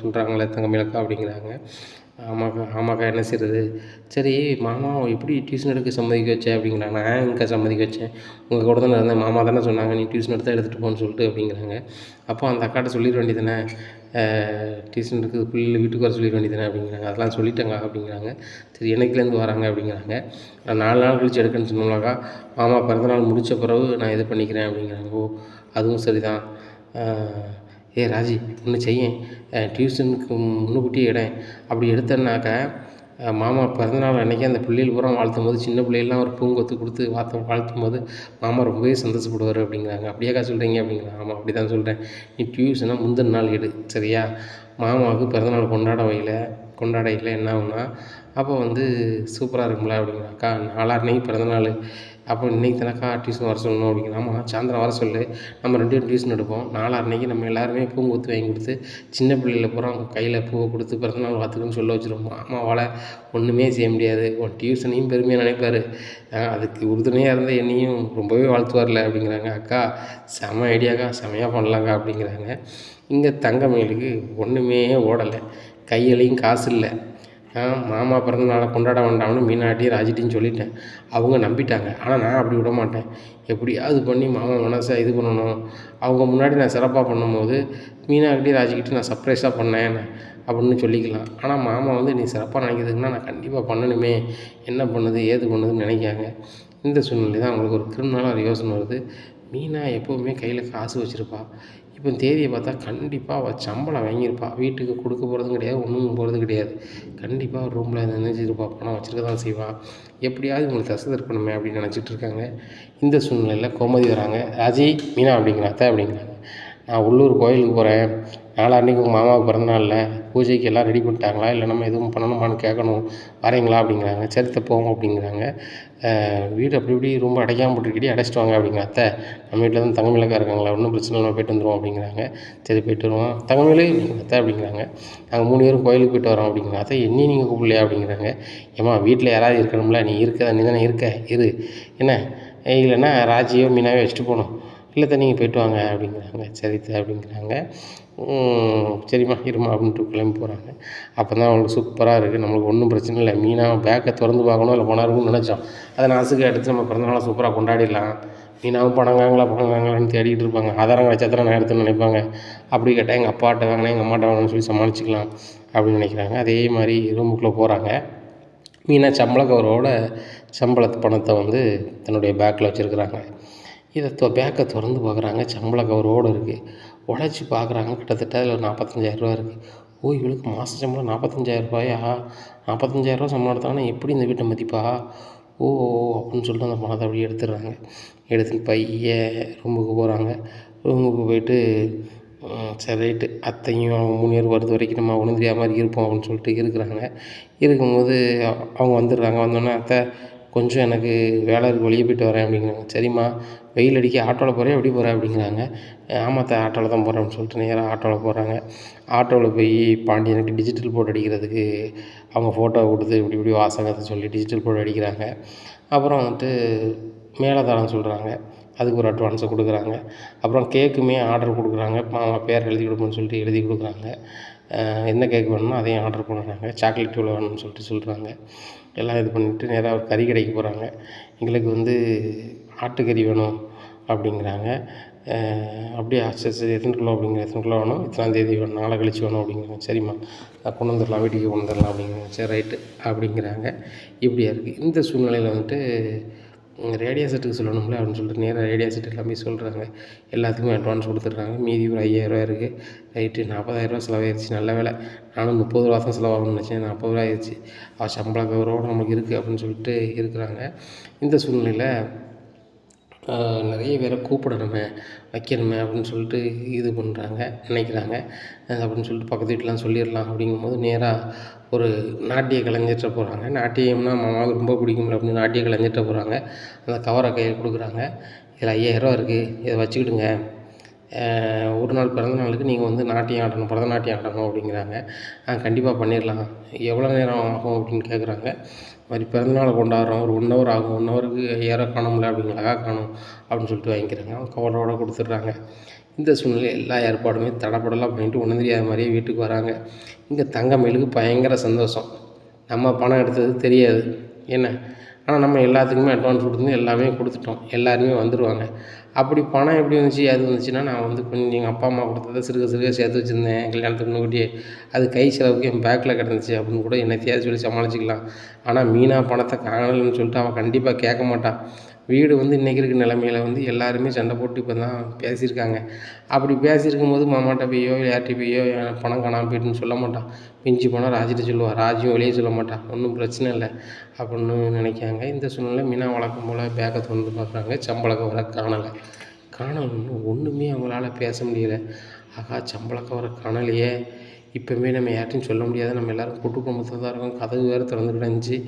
சொல்கிறாங்களே தங்கமயிலக்கா அப்படிங்கிறாங்க. ஆமாக்கா ஆமாக்கா என்ன செய்கிறது. சரி மாமாவை எப்படி டியூஷன் எடுக்க சம்மதிக்க வச்ச அப்படிங்கிறாங்க. நான் எங்கக்கா சம்மதிக்க வச்சேன், உங்கள் கூட தானே இருந்தேன், மாமா தானே சொன்னாங்க நீ டியூஷன் எடுத்தால் எடுத்துகிட்டு போன்னு சொல்லிட்டு அப்படிங்கிறாங்க. அப்போ அந்த அக்காட்ட சொல்லிட வேண்டியதானே, டியூஷன் எடுக்கிறது பிள்ளைகளை வீட்டுக்கு வர சொல்லிட வேண்டியதானே அப்படிங்கிறாங்க. அதெல்லாம் சொல்லிட்டேங்க அப்படிங்கிறாங்க. சரி என்னைக்குலேருந்து வராங்க அப்படிங்கிறாங்க. நான் 4 நாள் கழிச்சு எடுக்கணும்னு சொன்னோம்னாக்கா, மாமா பிறந்தநாள் முடித்த பிறகு நான் இது பண்ணிக்கிறேன் அப்படிங்கிறாங்க. ஓ அதுவும் சரிதான். ராஜி ஒன்று செய்யேன், டியூஷனுக்கு முன்னுக்கூட்டியே எடேன், அப்படி எடுத்தேன்னாக்கா மாமா பிறந்தநாள் அன்றைக்கி அந்த பிள்ளைகள் பூரா வாழ்த்தும் போது சின்ன பிள்ளைகள்லாம் ஒரு பூங்கொத்து கொடுத்து வாழ்த்தும் போது மாமா ரொம்பவே சந்தோஷப்படுவார் அப்படிங்கிறாங்க. அப்படியாக்கா சொல்கிறீங்க அப்படிங்கிறாங்க. ஆமாம் அப்படி தான் சொல்கிறேன், நீ டியூஷனை முந்தின நாள் எடு சரியா. மாமாவுக்கு பிறந்தநாள் கொண்டாடையில் என்ன ஆகும்னா அப்போ வந்து சூப்பராக இருக்கும்ல அப்படிங்கிறாக்கா. நாளான்னைக்கு பிறந்தநாள், அப்போ இன்றைக்கி தானக்கா டியூஷன் வர சொல்லணும் அப்படிங்கிற. ஆமாம் சாயந்தரம் வர சொல்லு, நம்ம 2 பேரும் டியூஷன் எடுப்போம். நாளான்னைக்கு நம்ம எல்லாருமே பூங்கொத்து வாங்கி கொடுத்து சின்ன பிள்ளைகள பூரா கையில் பூவை கொடுத்து பிறந்தநாள் வாழ்த்துக்கள்னு சொல்ல வச்சுருவோம். அம்மாவால் ஒன்றுமே செய்ய முடியாது, உன் டியூஷனையும் பெருமையாக நினைப்பார், அதுக்கு உறுதுணையாக இருந்த என்னையும் ரொம்பவே வாழ்த்துவார்ல அப்படிங்கிறாங்க. அக்கா செம ஐடியாக்கா, செமையாக பண்ணலாங்க்கா அப்படிங்கிறாங்க. இங்கே தங்கமயிலுக்கு ஒன்றுமே ஓடலை, கையிலையும் காசு இல்லை. மாமா பிறந்தநாளை கொண்டாட வேண்டாம்னு மீனாட்டியும் ராஜிட்டையும் சொல்லிட்டேன், அவங்க நம்பிட்டாங்க. ஆனால் நான் அப்படி விட மாட்டேன், எப்படியாவது பண்ணி மாமா மனசை இது பண்ணணும். அவங்க முன்னாடி நான் சிறப்பாக பண்ணும்போது மீனாக்கிட்டையும் ராஜிக்கிட்டையும் நான் சர்ப்ரைஸாக பண்ணேன் அப்படின்னு சொல்லிக்கலாம். ஆனால் மாமா வந்து நீ சிறப்பாக நினைக்கிறதுக்குன்னா நான் கண்டிப்பாக பண்ணணுமே, என்ன பண்ணுது ஏது பண்ணுதுன்னு நினைக்காங்க. இந்த சூழ்நிலை தான் அவங்களுக்கு ஒரு கிரிமினலாக ஒரு யோசனை வருது. மீனா எப்போவுமே கையில் காசு வச்சுருப்பா, இப்போ தேதியை பார்த்தா கண்டிப்பாக அவள் சம்பளம் வாங்கியிருப்பா, வீட்டுக்கு கொடுக்க போகிறதும் கிடையாது, ஒன்றும் போகிறது கிடையாது. கண்டிப்பாக ரூமில் நினைச்சிருப்பா, பணம் வச்சுருக்க தான் செய்வாள், எப்படியாவது உங்களுக்கு தசை திருப்பணுமே அப்படின்னு நினச்சிட்டு இருக்காங்க. இந்த சூழ்நிலையில் கோமதி வராங்க. ராஜி மீனா அப்படிங்கிற அத்தை அப்படிங்கிறாங்க, நான் உள்ளூர் கோயிலுக்கு போகிறேன், நாளான்னைக்கு உங்கள் மாமாவுக்கு பிறந்தநாளில் பூஜைக்கு எல்லாம் ரெடி பண்ணிட்டாங்களா, இல்லை நம்ம எதுவும் பண்ணணுமான்னு கேட்கணும், வரீங்களா அப்படிங்கிறாங்க. சரித்த போவோம் அப்படிங்கிறாங்க. வீடு அப்படி இப்படி ரொம்ப அடைக்காமல் போட்டுருக்கடி, அடைச்சிட்டு வாங்க அப்படிங்கிற. அத்தை நம்ம வீட்டில் தான் தங்கமயிலக்கா இருக்காங்களா, ஒன்றும் பிரச்சனை இல்லை, நம்ம போய்ட்டு வந்துடுவோம் அப்படிங்கிறாங்க. சரி போய்ட்டு வருவோம். தங்கமயிலு அத்தை அப்படிங்கிறாங்க, நாங்கள் 3 பேரும் கோயிலுக்கு போய்ட்டு வரோம் அப்படிங்கிறாங்க. அத்தை என்னையும் நீங்கள் கூப்பிடலையா அப்படிங்கிறாங்க. ஏம்மா வீட்டில் யாராவது இருக்கணும்ல, நீ தானே இருக்க இரு, என்ன இல்லைன்னா ராஜியோ மீனாவே வச்சுட்டு போகணும், இல்லை நீங்கள் போய்ட்டு வாங்க அப்படிங்கிறாங்க. சரித்த அப்படிங்கிறாங்க. சரிம்மா இருமா அப்படின்ட்டு கிளம்பி போகிறாங்க. அப்போ தான் அவங்களுக்கு சூப்பராக இருக்குது, நம்மளுக்கு ஒன்றும் பிரச்சனை இல்லை, மீனா பேக்கை திறந்து பார்க்கணும் இல்லை பணம் இருக்குன்னு நினச்சோம், அதை நாசுக்காக எடுத்து நம்ம பிறந்தநாளை சூப்பராக கொண்டாடிடலாம். மீனாவும் பணங்காங்களான்னு தேடிக்கிட்டு இருப்பாங்க, ஆதாரம் கிடச்சா தான் நான் எடுத்துன்னு நினைப்பாங்க. அப்படி கேட்டால் எங்கள் அப்பாட்ட வாங்கினேன் எங்கள் அம்மாட்ட வாங்கினேன்னு சொல்லி சமாளிச்சிக்கலாம் அப்படின்னு நினைக்கிறாங்க. அதே மாதிரி ரூமுக்குள்ளே போகிறாங்க. மீனா சம்பள கவரோட சம்பளத்து பணத்தை வந்து தன்னுடைய பேக்கில் வச்சுருக்குறாங்க. இதை பேக்கை திறந்து பார்க்குறாங்க, சம்பள கவரோடு இருக்குது. உடச்சி பார்க்குறாங்க, கிட்டத்தட்ட அதில் ஒரு 45,000 இருக்குது. ஓ இவளுக்கு மாத சம்பளம் 45,000 45,000 சம்பளம் எடுத்தாங்கன்னா எப்படி இந்த வீட்டை மதிப்பா, ஓ அப்படின்னு சொல்லிட்டு அந்த பணத்தை அப்படியே எடுத்துடுறாங்க. எடுத்துன்னு பையன் ரூமுக்கு போகிறாங்க. ரூமுக்கு போயிட்டு சரி ரைட்டு, அத்தையும் அவங்க 3 பேர் வருது வரைக்கும் நம்ம உணர்ந்திரியா மாதிரி இருப்போம் அப்படின்னு சொல்லிட்டு இருக்கிறாங்க. இருக்கும்போது அவங்க வந்துடுறாங்க. வந்தோடனே அத்தை கொஞ்சம் எனக்கு வேலை இருக்குது, வெளியே போய்ட்டு வரேன் அப்படிங்கிறாங்க. சரிம்மா வெயில் அடிக்க ஆட்டோவில் போகிறேன், எப்படி போகிறேன் அப்படிங்கிறாங்க. ஆமாத்த ஆட்டோவில் தான் போகிறேன் அப்படின்னு சொல்லிட்டு நேராக ஆட்டோவில் போகிறாங்க. ஆட்டோவில் போய் பாண்டியனுக்கு டிஜிட்டல் போர்டு அடிக்கிறதுக்கு அவங்க ஃபோட்டோவை கொடுத்து இப்படி இப்படி வாசகத்தை சொல்லி டிஜிட்டல் போர்டு அடிக்கிறாங்க. அப்புறம் வந்துட்டு மேலதாளம் சொல்கிறாங்க, அதுக்கு ஒரு அட்வான்ஸை கொடுக்குறாங்க. அப்புறம் கேக்குமே ஆர்டர் கொடுக்குறாங்க, மாமா பேர் எழுதி கொடுப்போன்னு சொல்லிட்டு எழுதி கொடுக்குறாங்க. என்ன கேக் வேணுமோ அதையும் ஆர்டர் பண்ணுறாங்க. சாக்லேட் இவ்வளோ வேணும்னு சொல்கிறாங்க. எல்லாம் இது பண்ணிவிட்டு நேராக ஒரு கறி கடைக்கு போகிறாங்க. எங்களுக்கு வந்து ஆட்டுக்கறி வேணும் அப்படிங்கிறாங்க. அப்படியா சரி சரி எத்தனை கிலோ அப்படிங்கிற, எத்தனை கிலோ வேணும், இத்தனாந்தேதி வேணும், நாளை கழிச்சு வேணும் அப்படிங்கிறாங்க. சரிம்மா கொண்டு வந்துடலாம், வீட்டுக்கு கொண்டு வந்துடலாம் அப்படிங்கிறாங்க. சரி ரைட்டு அப்படிங்கிறாங்க. இப்படியா இருக்குது. இந்த சூழ்நிலையில் வந்துட்டு ரேடியோ செட்டுக்கு சொல்லணும்ல அப்படின்னு சொல்லிட்டு நேராக ரேடியோ செட்டு எல்லாமே சொல்கிறாங்க. எல்லாத்துக்குமே அட்வான்ஸ் கொடுத்துட்றாங்க. மீதி ஒரு 5,000 இருக்குது. ரைட்டு 40,000 செலவாயிருச்சு. நல்ல வேலை, நானும் 30 தான் செலவாகும்னு நினச்சேன், 40 ஆயிடுச்சு. சம்பள கவரோடு நமக்கு இருக்குது அப்படின்னு சொல்லிட்டு இருக்கிறாங்க. இந்த சூழ்நிலையில் நிறைய பேரை கூப்பிடணுமே வைக்கணுமே அப்படின்னு சொல்லிட்டு இது பண்ணுறாங்க, நினைக்கிறாங்க. அப்படின்னு சொல்லிட்டு பக்கத்து வீட்டிலாம் சொல்லிடலாம் அப்படிங்கும்போது நேராக ஒரு நாட்டிய கலைஞர்கிட்ட போகிறாங்க. நாட்டியம்னா மாமாவுக்கு ரொம்ப பிடிக்கும்ல அப்படின்னு நாட்டிய கலைஞர்கிட்ட போகிறாங்க. அந்த கவரை கையில் கொடுக்குறாங்க. இதில் 5,000 இருக்குது, இதை வச்சுக்கிடுங்க, ஒரு நாள் பிறந்த நாளுக்கு நீங்கள் வந்து நாட்டியம் ஆடணும், பரதநாட்டியம் ஆடணும் அப்படிங்கிறாங்க. கண்டிப்பாக பண்ணிடலாம், எவ்வளோ நேரம் ஆகும் அப்படின்னு கேட்குறாங்க. மாதிரி பிறந்தநாளை கொண்டாடுறோம், ஒரு 1 ஹவர் ஆகும், 1 ஹவருக்கு 5,000 காணும்ல அப்படிங்களா, காணும் அப்படின்னு சொல்லிட்டு வாங்கிக்கிறாங்க. அவங்க கவரோடு கொடுத்துட்றாங்க. இந்த சூழ்நிலையில் எல்லா ஏற்பாடுமே தடபடலாம் பண்ணிட்டு ஒன்றும் தெரியாத மாதிரியே வீட்டுக்கு வராங்க. இங்கே தங்கமயிலுக்கு பயங்கர சந்தோஷம். நம்ம பணம் எடுத்தது தெரியாது என்ன, ஆனால் நம்ம எல்லாத்துக்குமே அட்வான்ஸ் கொடுத்து எல்லாமே கொடுத்துட்டோம், எல்லாருமே வந்துடுவாங்க. அப்படி பணம் எப்படி வந்துச்சு அது வந்துச்சுன்னா, நான் வந்து கொஞ்சம் எங்கள் அப்பா அம்மா கொடுத்தத சிறுக சிறுக சேர்த்து வச்சுருந்தேன் கல்யாணத்துக்கு முன்னாடியே, அது கை செலவுக்கு என் பேக்கில் கிடந்துச்சு அப்படின்னு கூட என்னத்தையாவது சொல்லி சமாளிச்சிக்கலாம். ஆனால் மீனா பணத்தை காணலைன்னு சொல்லிட்டு அவள் கண்டிப்பாக கேட்க மாட்டாள். வீடு வந்து இன்றைக்கி இருக்க நிலமையில வந்து எல்லாருமே சண்டை போட்டு இப்போ தான் பேசியிருக்காங்க. அப்படி பேசியிருக்கும்போது மாமாட்ட போயோ யார்கிட்ட போயோ பணம் காணாமல் போயிட்டுன்னு சொல்ல மாட்டான். மிஞ்சி போனால் ராஜிட்ட சொல்லுவாள், ராஜியும் வெளியே சொல்ல மாட்டான், ஒன்றும் பிரச்சனை இல்லை அப்படின்னு நினைக்காங்க. இந்த சூழ்நிலை மீனா வழக்கம் போல் பேக்கை திறந்து பார்க்குறாங்க, சம்பள கவரை காணலன்னு ஒன்றுமே அவங்களால பேச முடியலை. ஆகா, சம்பள கவரை காணலையே, இப்போவுமே நம்ம யார்ட்டையும் சொல்ல முடியாது, நம்ம எல்லோரும் கூட்டு குடும்பத்தில் தான் இருக்கோம், கதவு வேறு திறந்து கிடந்துச்சு,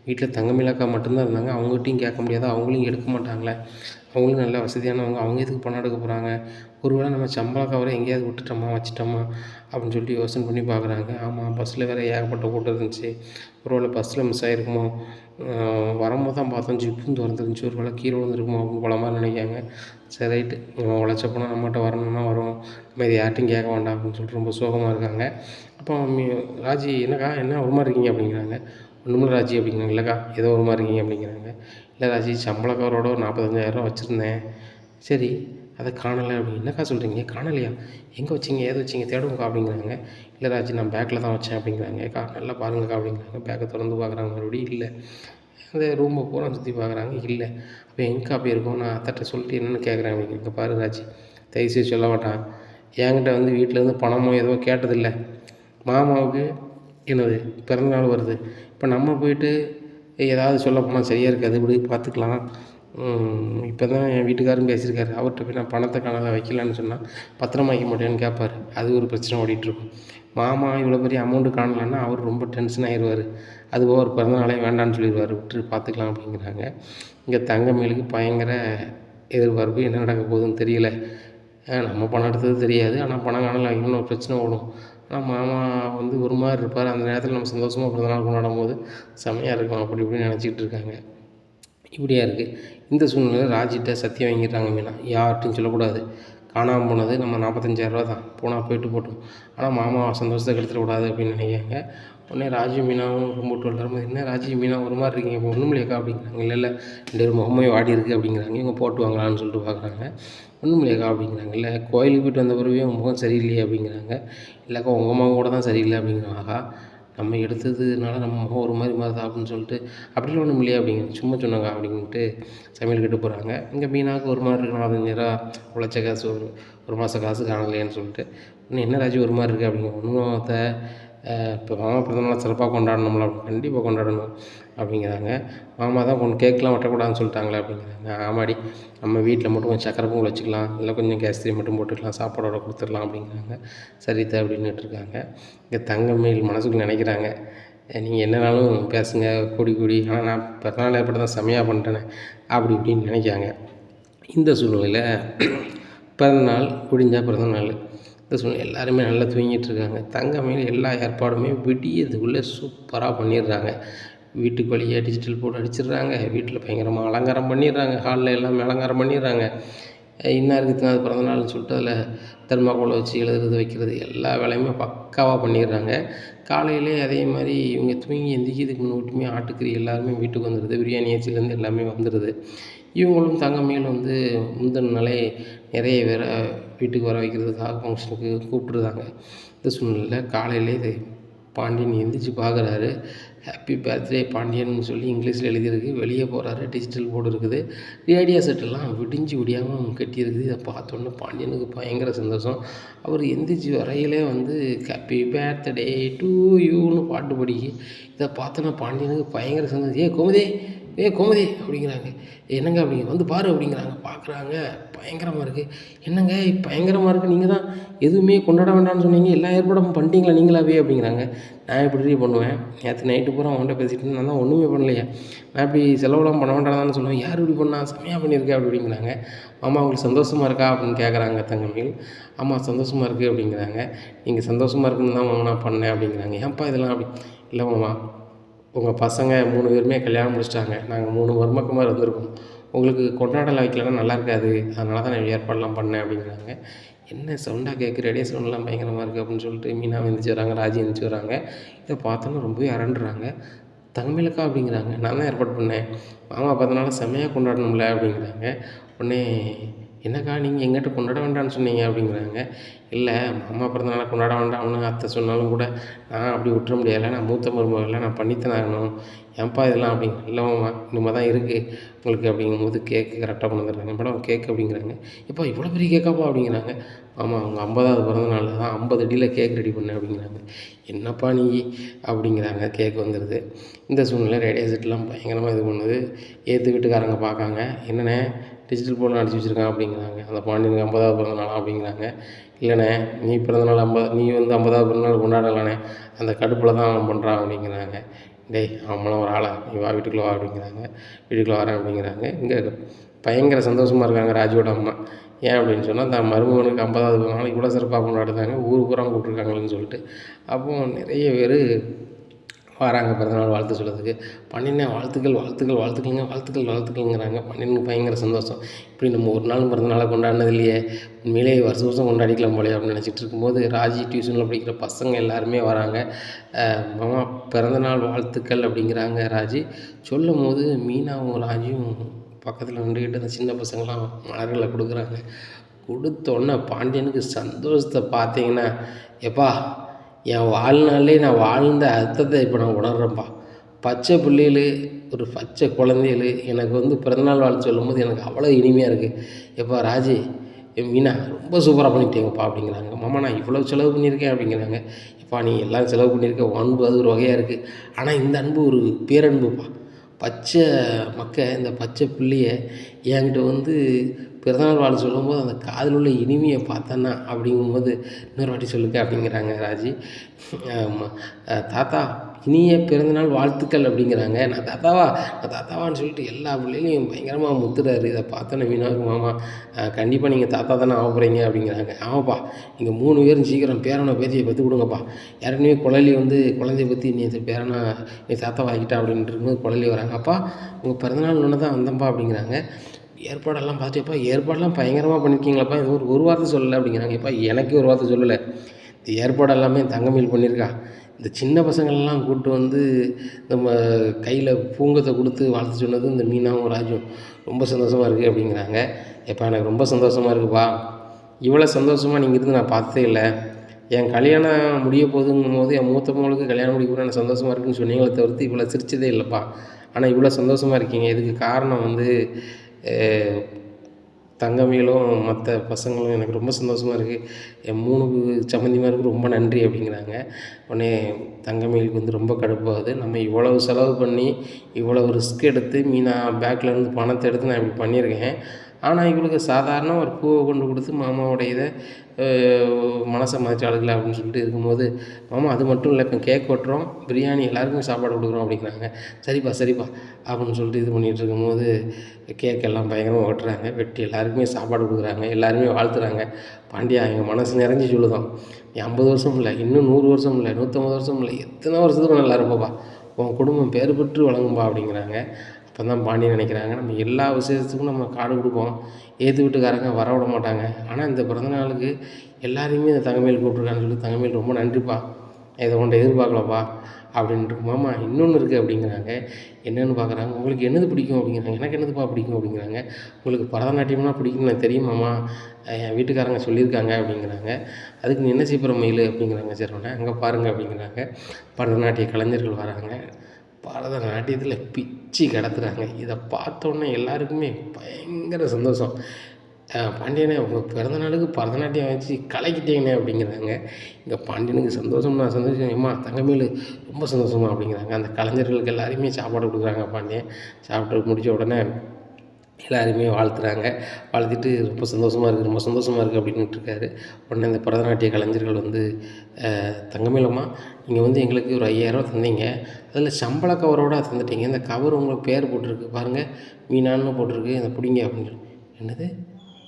வீட்டில் தங்கமயிலக்கா மட்டும்தான் இருந்தாங்க, அவங்ககிட்டையும் கேட்க முடியாது, அவங்களும் எடுக்க மாட்டாங்களே, அவங்களும் நல்ல வசதியானவங்க, அவங்க எதுக்கு பணம் எடுக்க போகிறாங்க, ஒருவேளை நம்ம சம்பள கவரை எங்கேயாவது விட்டுட்டோமா வச்சுட்டோமா அப்படின்னு சொல்லிட்டு யோசனை பண்ணி பார்க்குறாங்க. ஆமாம், பஸ்ஸில் வேறு ஏகப்பட்ட கூட்டம் இருந்துச்சு, ஒருவேளை பஸ்ஸில் மிஸ் ஆகிருக்குமோ, வரும்போது தான் பார்த்தோம் ஜிப்புன்னு திறந்துருந்துச்சு, ஒரு வேளை கீழே விழுந்துருக்குமோ அப்படின்னு போல மாதிரி நினைக்காங்க. சரி ரைட்டு, நம்ம உழைச்ச பணம் நம்மகிட்ட வரணும்னா வரும், நம்ம இது யார்ட்டையும் கேட்க வேண்டாம் அப்படின்னு சொல்லிட்டு ரொம்ப சோகமாக இருக்காங்க. அப்போ ராஜி, என்னக்கா என்ன ஒரு மாதிரி இருக்கீங்க அப்படிங்கிறாங்க. ஒன்றுமில்ல ராஜி அப்படிங்கிறாங்க. இல்லைக்கா ஏதோ ஒரு மாதிரி இருக்கீங்க அப்படிங்கிறாங்க. இல்லை ராஜி, சம்பள கவரோட ஒரு 45,000 வச்சுருந்தேன், சரி அதை காணலை அப்படின்னு. என்னக்கா சொல்கிறீங்க, காணலையா, எங்கே வச்சிங்க ஏதோ வச்சிங்க தேடுங்கக்கா அப்படிங்கிறாங்க. இல்லை ராஜி, நான் பேக்கில் தான் வச்சேன் அப்படிங்கிறாங்க. ஏக்கா நல்லா பாருங்கக்கா அப்படிங்கிறாங்க. பேக்கை திறந்து பார்க்குறாங்க, மறுபடியும் இல்லை. அந்த ரூமை பூரா சுற்றி பார்க்குறாங்க, இல்லை. அப்போ எங்கே போயிருக்கோம், நான் அத்தைட்ட சொல்லிட்டு என்னென்னு கேட்குறேன் அப்படிங்க. இங்கே பாரு ராஜி, தயவுசெய்து சொல்ல மாட்டான், என்கிட்ட வந்து வீட்டிலேருந்து பணமோ ஏதோ கேட்டதில்லை, மாமாவுக்கு என்னது பிறந்தநாள் வருது, இப்போ நம்ம போயிட்டு ஏதாவது சொல்ல போனால் சரியாக இருக்காது, இப்படி பார்த்துக்கலாம், இப்போ தான் என் வீட்டுக்காரரும் பேசியிருக்காரு, அவர்கிட்ட போய் நான் பணத்தை காணாத வைக்கலான்னு சொன்னால் பத்திரமா வைக்க மாட்டேன்னு கேட்பார், அது ஒரு பிரச்சனை ஓடிட்டுருக்கும். மாமா இவ்வளோ பெரிய அமௌண்ட்டு காணலான்னா அவர் ரொம்ப டென்ஷன் ஆகிடுவார், அதுபோக ஒரு பிறந்தநாளே வேண்டான்னு சொல்லிடுவார், விட்டு பார்த்துக்கலாம் அப்படிங்கிறாங்க. இங்கே தங்கமயிலுக்கு பயங்கர எதிர்பார்ப்பு, என்ன நடக்க போகுதுன்னு தெரியல. நம்ம பணம் எடுத்தது தெரியாது, ஆனால் பணம் காணல வைக்கணும்னு ஒரு பிரச்சனை ஓடும். ஆனால் மாமா வந்து ஒரு மாதிரி இருப்பார், அந்த நேரத்தில் நம்ம சந்தோஷமாக பிறந்தநாள் கொண்டாடும் போது செம்மையாக இருக்கும் அப்படி இப்படின்னு நினச்சிக்கிட்டு இருக்காங்க. இப்படியா இருக்குது. இந்த சூழ்நிலையில் ராஜிட்ட சத்தியம் வாங்கிடுறாங்க மீனா, யார்ட்டையும் சொல்லக்கூடாது, காணாமல் போனது நம்ம 45,000 தான், போனால் போயிட்டு போட்டோம், ஆனால் மாமா சந்தோஷத்தை கெடுத்துடக்கூடாது அப்படின்னு நினைக்கிறாங்க. உடனே ராஜி மீனாவும் கும்பிட்டு வரும்போது, என்ன ராஜி மீனா ஒரு மாதிரி இருக்கீங்க, இப்போ ஒன்றும் இல்லையாக்கா அப்படிங்கிறாங்க. இல்லை இல்லை, 2 பேரும் முகமே வாடி இருக்குது அப்படிங்கிறாங்க. இவங்க போட்டு வாங்கலான்னு சொல்லிட்டு பார்க்குறாங்க. ஒன்றும் இல்லையாக்கா அப்படிங்கிறாங்க. இல்லை, கோயிலுக்கு போய்ட்டு வந்த பிறகு உங்கள் முகம் சரியில்லையே அப்படிங்கிறாங்க. இல்லைக்கா உங்கள் முகம் கூட தான் சரியில்லை அப்படிங்கிறாங்க. ஆகா, நம்ம எடுத்ததுனால நம்ம முகம் ஒரு மாதிரி மாறுதா அப்படின்னு சொல்லிட்டு, அப்படிலாம் ஒன்றும் இல்லையா அப்படிங்கிற, சும்மா சொன்னாங்க அப்படின்ட்டு சமையல் கட்டு போகிறாங்க. இங்கே மீனாவுக்கு ஒரு மாதிரி இருக்கு, 45,000 உழைச்ச காசு ஒரு மாத காசு காணலையேன்னு சொல்லிட்டு, இன்னும் என்ன ராஜி ஒரு மாதிரி இருக்குது அப்படிங்கிற. ஒன்றும் இப்போ மாமா பிறந்தநாள் சிறப்பாக கொண்டாடணும்ல, கண்டிப்பாக கொண்டாடணும் அப்படிங்கிறாங்க. மாமா தான் கேக்லாம் வெட்டக்கூடாதுன்னு சொல்லிட்டாங்களே அப்படிங்கிறாங்க. ஆமாடி, நம்ம வீட்டில் மட்டும் கொஞ்சம் சக்கரை பொங்கல் வச்சுக்கலாம், இல்லை கொஞ்சம் கேசரி மட்டும் போட்டுக்கலாம், சாப்பாடோட கொடுத்துடலாம் அப்படிங்கிறாங்க. சரித்த அப்படின்னுட்டுருக்காங்க. இங்கே தங்கமயில் மனசுக்குள்ள நினைக்கிறாங்க, நீங்கள் என்னனாலும் பேசுங்க கூடி, ஆனால் நான் பிறந்தநாள் ஏற்பட்டு தான் செம்மையாக பண்ணிட்டேனே அப்படி இப்படின்னு நினைக்காங்க. இந்த சூழ்நிலையில் பிறந்தநாள் முடிஞ்சால் பிறந்தநாள், இந்த சூழ்நிலை எல்லாருமே நல்லா தூங்கிட்டுருக்காங்க. தங்கமயில் எல்லா ஏற்பாடுமே விடியதுக்குள்ளே சூப்பராக பண்ணிடுறாங்க. வீட்டுக்கு வழியாக டிஜிட்டல் போர்டு அடிச்சிடுறாங்க, வீட்டில் பயங்கரமாக அலங்காரம் பண்ணிடுறாங்க, ஹாலில் எல்லாம் அலங்காரம் பண்ணிடுறாங்க. இன்னாருக்கு அது பிறந்தநாள்னு சொல்லிட்டு அதில் தெர்மாக்கோலை வச்சு எழுதுறது வைக்கிறது எல்லா வேலையுமே பக்காவாக பண்ணிடுறாங்க. காலையிலே அதே மாதிரி இவங்க தூங்கி எந்திரிக்கிறதுக்கு முன்னாடியுமே ஆட்டுக்கறி எல்லாருமே வீட்டுக்கு வந்துடுது, பிரியாணி ஏச்சிலேருந்து எல்லாமே வந்துடுது. இவங்களும் தங்கமயில் வந்து முந்தின நாளே நிறைய பேரை வீட்டுக்கு வர வைக்கிறதுக்காக ஃபங்க்ஷனுக்கு கூப்பிட்ருந்தாங்க. இந்த சூழ்நிலையில் காலையிலே இது பாண்டியன் எந்திரிச்சு பார்க்குறாரு, ஹாப்பி பர்த்டே பாண்டியன்னு சொல்லி இங்கிலீஷில் எழுதியிருக்கு. வெளியே போகிறாரு, டிஜிட்டல் போர்டு இருக்குது, ரேடியோ செட்டெல்லாம் விடிஞ்சு விடியாமல் கட்டியிருக்குது. இதை பார்த்தோன்னே பாண்டியனுக்கு பயங்கர சந்தோஷம். அவர் எந்திரிச்சு வரையிலே வந்து ஹாப்பி பர்த்டே டு யூன்னு பாட்டு படிக்கி. இதை பார்த்தோன்னா பாண்டியனுக்கு பயங்கர சந்தோஷம். கோமதி அப்படிங்கிறாங்க. என்னங்க அப்படிங்க, வந்து பாரு அப்படிங்கிறாங்க. பார்க்குறாங்க, பயங்கரமாக இருக்குது. என்னங்க பயங்கரமாக இருக்குது, நீங்கள் தான் எதுவுமே கொண்டாட வேண்டாம்னு சொன்னீங்க, எல்லா ஏற்பாடும் பண்ணிட்டீங்களா நீங்களாவே அப்படிங்கிறாங்க. நான் எப்படி பண்ணுவேன், நேற்று நைட்டு பூரா அவன்கிட்ட பேசிட்டு நான் தான் ஒன்றுமே பண்ணலையே, நான் இப்படி செலவுலாம் பண்ண வேண்டாம்னு சொல்லுவேன், யார் இப்படி பண்ணா, செம்மையாக பண்ணியிருக்கேன் அப்படிங்கிறாங்க. ஆமாம், உங்களுக்கு சந்தோஷமாக இருக்கா அப்படின்னு கேட்குறாங்க தங்கமயில். ஆமாம் சந்தோஷமாக இருக்குது அப்படிங்கிறாங்க. நீங்கள் சந்தோஷமாக இருக்குன்னு தான் மாமா நான் பண்ணேன் அப்படிங்கிறாங்க. ஏன்ப்பா இதெல்லாம் அப்படி, இல்லை மாமா உங்கள் பசங்க 3 பேருமே கல்யாணம் முடிச்சிட்டாங்க, நாங்கள் 3 மருமக்கமாக இருந்திருக்கோம், உங்களுக்கு கொண்டாடலை வைக்கலன்னா நல்லா இருக்காது, அதனால தான் நான் ஏற்பாடெலாம் பண்ணேன் அப்படிங்கிறாங்க. என்ன சவுண்டாக கேட்குது, ரேடியோ சவுண்ட்லாம் பயங்கரமாக இருக்குது அப்படின்னு சொல்லிட்டு மீனா எழுந்திரிச்சு வராங்க, ராஜி எழுந்திரிச்சு வராங்க. இதை பார்த்தோன்னே ரொம்பவே அரண்டுறாங்க. தங்கமேலுக்கா அப்படிங்கிறாங்க. நான் தான் ஏற்பாடு பண்ணேன், மாமா பிறந்தநாள செம்மையாக கொண்டாடணும்ல அப்படிங்கிறாங்க. உடனே என்னக்கா நீங்கள் எங்கிட்ட கொண்டாட வேண்டாம்னு சொன்னீங்க அப்படிங்கிறாங்க. இல்லை மாமா பிறந்தநாள கொண்டாட வேண்டாம்னு அத்தை சொன்னாலும் கூட நான் அப்படி விட்டுற முடியலை, நான் மூத்த மருமகள நான் பண்ணித்தானே ஆகணும், ஏன்ப்பா இதெல்லாம் அப்படிங்க. இல்லை மாமா இனிமேல் தான் இருக்குது உங்களுக்கு அப்படிங்கும்போது கேக்கு கரெக்டாக கொண்டு வந்துடுறாங்க. மேடம் கேக்கு அப்படிங்கிறாங்க. எப்பா இவ்வளோ பெரிய கேக்காப்பா அப்படிங்கிறாங்க. ஆமாம் அவங்க 50வது பிறந்தநாள் தான் 50 அடியில் கேக் ரெடி பண்ணேன் அப்படிங்கிறாங்க. என்னப்பா நீ அப்படிங்கிறாங்க. கேக் வந்துடுது. இந்த சூழ்நிலை ரேடியோ செட்லாம் பயங்கரமாக இது பண்ணுது. ஏற்று வீட்டுக்காரங்க பார்க்காங்க. என்னண்ணே டிஜிட்டல் போர்டில் அடிச்சு வச்சுருக்கான் அப்படிங்கிறாங்க. அந்த பாண்டியனுக்கு 50வது பிறந்தநாளா அப்படிங்கிறாங்க. இல்லைண்ணே நீ பிறந்தநாள் 50 நீ வந்து 50வது பிறந்தநாள் கொண்டாடலாண்ணே, அந்த கடுப்பில் தான் அவன் பண்ணுறான் அப்படிங்கிறாங்க. டேய் அவங்களாம் ஒரு ஆளா, நீ வா வீட்டுக்குள்ளே வா அப்படிங்கிறாங்க. வீட்டுக்குள்ளே வரேன் அப்படிங்கிறாங்க. இங்கே பயங்கர சந்தோஷமாக இருக்காங்க ராஜுவோட அம்மா. ஏன் அப்படின்னு சொன்னால் தான் மருமகனுக்கு 50வது பிறந்தநாள் இவ்வளோ சிறப்பாக கொண்டாடுறாங்க, ஊர் பூரா கூப்பிட்ருக்காங்களேன்னு சொல்லிட்டு. அப்போது நிறைய பேர் வராங்க பிறந்தநாள் வாழ்த்து சொல்கிறதுக்கு. பாண்டியனே வாழ்த்துக்கள் வாழ்த்துக்கள் வாழ்த்துக்கள்ங்க வாழ்த்துக்கள் வாழ்த்துக்கள்ங்கிறாங்க. பாண்டியனுக்கு பயங்கர சந்தோஷம். இப்படி நம்ம ஒரு நாள் பிறந்தநாளை கொண்டாடினது இல்லையே, உண்மையிலேயே வருஷம் வருஷம் கொண்டாடிக்கலாம் போலையே அப்படின்னு நினச்சிட்டு இருக்கும்போது ராஜி டியூஷனில் படிக்கிற பசங்க எல்லாருமே வராங்க. மாமா பிறந்தநாள் வாழ்த்துக்கள் அப்படிங்கிறாங்க ராஜி. சொல்லும் போது மீனாவும் ராஜியும் பக்கத்தில் நின்றுக்கிட்டு அந்த சின்ன பசங்களாம் மலர்களை கொடுக்குறாங்க. கொடுத்தோன்னே பாண்டியனுக்கு சந்தோஷத்தை பார்த்தீங்கன்னா, எப்பா என் வாழ்நாள்லேயே நான் வாழ்ந்த அர்த்தத்தை இப்போ நான் உணர்கிறேன்ப்பா. பச்சை பிள்ளைகளு ஒரு பச்சை குழந்தைகளு எனக்கு வந்து பிறந்தநாள் வாழ்த்து சொல்லும்போது எனக்கு அவ்வளோ இனிமையாக இருக்குது. எப்பா ராஜி மீனா ரொம்ப சூப்பராக பண்ணிட்டேங்கப்பா அப்படிங்கிறாங்க. மாமா நான் இவ்வளோ செலவு பண்ணியிருக்கேன் அப்படிங்கிறாங்க. எப்பா நீ எல்லாம் செலவு பண்ணியிருக்க, அன்பு அது ஒரு வகையாக இருக்குது, ஆனால் இந்த அன்பு ஒரு பேரன்புப்பா. பச்சை இந்த பச்சை பிள்ளைய என்கிட்ட வந்து பிறந்தநாள் வாழ்த்து சொல்லும்போது அந்த காதில் உள்ள இனிமையை பார்த்தேன்னா அப்படிங்கும்போது இன்னொரு வாட்டி சொல்லுங்க அப்படிங்கிறாங்க ராஜி. தாத்தா இனிய பிறந்தநாள் வாழ்த்துக்கள் அப்படிங்கிறாங்க. நான் தாத்தாவான்னு சொல்லிட்டு எல்லா பிள்ளைகளையும் பயங்கரமாக முத்துறாரு. இதை பார்த்தோன்னே மீனாவுக்கு மாமா கண்டிப்பாக நீங்கள் தாத்தா தானே ஆக போகிறீங்க அப்படிங்கிறாங்க. ஆமாப்பா நீங்கள் 3 பேரும் சீக்கிரம் பேரனை பேத்தியை பற்றி கொடுங்கப்பா. ஏற்கனவே குழந்தைய பற்றி நீ பேரனை நீ தாத்தா வாங்கிட்டா அப்படின்ட்டு இருக்கும்போது குழலி வராங்க. அப்பா உங்கள் பிறந்தநாள் ஒன்று தான் வந்தேன்ப்பா அப்படிங்கிறாங்க. ஏற்பாடெல்லாம் பார்த்துப்பா ஏற்பாடெல்லாம் பயங்கரமாக பண்ணியிருக்கீங்களாப்பா, இது ஒரு வார்த்தை சொல்லலை அப்படிங்கிறாங்க. எப்பா எனக்கே ஒரு வார்த்தை சொல்லலை, இந்த ஏற்பாடு எல்லாமே தங்கமயில் பண்ணியிருக்கா. இந்த சின்ன பசங்களெல்லாம் கூப்பிட்டு வந்து நம்ம கையில் பூங்கத்தை கொடுத்து வாழ்த்து சொன்னது இந்த மீனாவும் ராஜும் ரொம்ப சந்தோஷமாக இருக்குது அப்படிங்கிறாங்க. எப்பா எனக்கு ரொம்ப சந்தோஷமாக இருக்குப்பா, இவ்வளோ சந்தோஷமாக நீங்கள் இருந்து நான் பார்த்ததே இல்லை. என் கல்யாணம் முடிய போகுதுங்கும் போது என் மூத்த மகளுக்கு கல்யாணம் முடிக்க போது எனக்கு சந்தோஷமாக இருக்குதுன்னு சொன்னீங்களே தவிர்த்து இவ்வளோ சிரிச்சதே இல்லைப்பா. ஆனால் இவ்வளோ சந்தோஷமாக இருக்கீங்க, இதுக்கு காரணம் வந்து தங்கமயிலும் மற்ற பசங்களும் எனக்கு ரொம்ப சந்தோஷமாக இருக்குது. என் 3 சம்மந்திமாருக்கு ரொம்ப நன்றி அப்படிங்கிறாங்க. உடனே தங்கமயிலுக்கு வந்து ரொம்ப கடுப்பாகுது. நம்ம இவ்வளவு செலவு பண்ணி இவ்வளவு ரிஸ்க் எடுத்து மீனா பேக்லேருந்து பணத்தை எடுத்து நான் இப்படி பண்ணியிருக்கேன், ஆனால் இவளுக்கு சாதாரண ஒரு பூவை கொண்டு கொடுத்து மாமாவோட இதை மனசை மாற்றி அப்படின்னு சொல்லிட்டு இருக்கும்போது, மாமா அது மட்டும் இல்லை இப்போ கேக் வெட்டுறோம், பிரியாணி எல்லாருக்குமே சாப்பாடு கொடுக்குறோம் அப்படிங்கிறாங்க. சரிப்பா அப்படின்னு சொல்லிட்டு இது பண்ணிகிட்டு இருக்கும்போது கேக் எல்லாம் பயங்கரமாக வெட்டுறாங்க. வெட்டி எல்லாருக்குமே சாப்பாடு கொடுக்குறாங்க, எல்லாருமே வாழ்த்துறாங்க. பாண்டியா எங்கள் மனசு நிறைஞ்சி சொல்லுதான், நீ 50 வருஷம் இல்லை, இன்னும் 100 வருஷம் இல்லை, 150 வருஷம் இல்லை, எத்தனை வருஷத்துக்கு நல்லா இருப்பப்பா, உன் குடும்பம் பேர் பெற்று வழங்கும்பா அப்படிங்கிறாங்க. அப்போ தான் பாண்டியன் நினைக்கிறாங்க, நம்ம எல்லா விசேஷத்துக்கும் நம்ம கார்டு கொடுப்போம், ஏற்று வீட்டுக்காரங்க வர விட மாட்டாங்க, ஆனால் இந்த பிறந்தநாளுக்கு எல்லாரையுமே இந்த தங்கமயில் கூப்பிட்ருக்கான்னு சொல்லி தங்கமயில் ரொம்ப நன்றிப்பா, இதை உன்ட்ட எதிர்பார்க்கலப்பா அப்படின்ட்டு. மாமா இன்னொன்று இருக்குது அப்படிங்கிறாங்க. என்னென்னு பார்க்குறாங்க. உங்களுக்கு என்னது பிடிக்கும் அப்படிங்கிறாங்க. எனக்கு என்னதுப்பா பிடிக்கும் அப்படிங்கிறாங்க. உங்களுக்கு பரதநாட்டியம்னா பிடிக்கும்னு எனக்கு தெரியுமாம்மா, என் வீட்டுக்காரங்க சொல்லியிருக்காங்க அப்படிங்கிறாங்க. அதுக்கு நீ என்ன செய்யற மயில் அப்படிங்கிறாங்க. சரி உடனே அங்கே பாருங்கள் அப்படிங்கிறாங்க. பரதநாட்டிய கலைஞர்கள் வராங்க. பரதநாட்டியத்தில் பிச்சு கிடத்துறாங்க. இதை பார்த்தோன்னே எல்லாருக்குமே பயங்கர சந்தோஷம். பாண்டியனே உங்கள் பிறந்தநாளுக்கு பரதநாட்டியம் வச்சு கலக்கிட்டீங்கண்ணே அப்படிங்கிறாங்க. இங்கே பாண்டியனுக்கு சந்தோஷம்னா சந்தோஷம், ஏம்மா தங்கமயில் ரொம்ப சந்தோஷமா அப்படிங்கிறாங்க. அந்த கலைஞர்களுக்கு எல்லாருமே சாப்பாடு கொடுக்குறாங்க பாண்டியன். சாப்பிட்டு முடித்த உடனே எல்லாருமே வாழ்த்துறாங்க. வாழ்த்திட்டு ரொம்ப சந்தோஷமாக இருக்குது அப்படின்னுட்டு இருக்காரு. உடனே இந்த பரதநாட்டிய கலைஞர்கள் வந்து தங்கமயிலம்மா நீங்கள் வந்து எங்களுக்கு ஒரு 5000 தந்தீங்க, அதில் சம்பள கவரோடு தந்துட்டீங்க, இந்த கவர் உங்களுக்கு பேர் போட்டிருக்கு பாருங்கள், மீனான்னு போட்டிருக்கு, இதை பிடிங்க அப்படின்னு. என்னது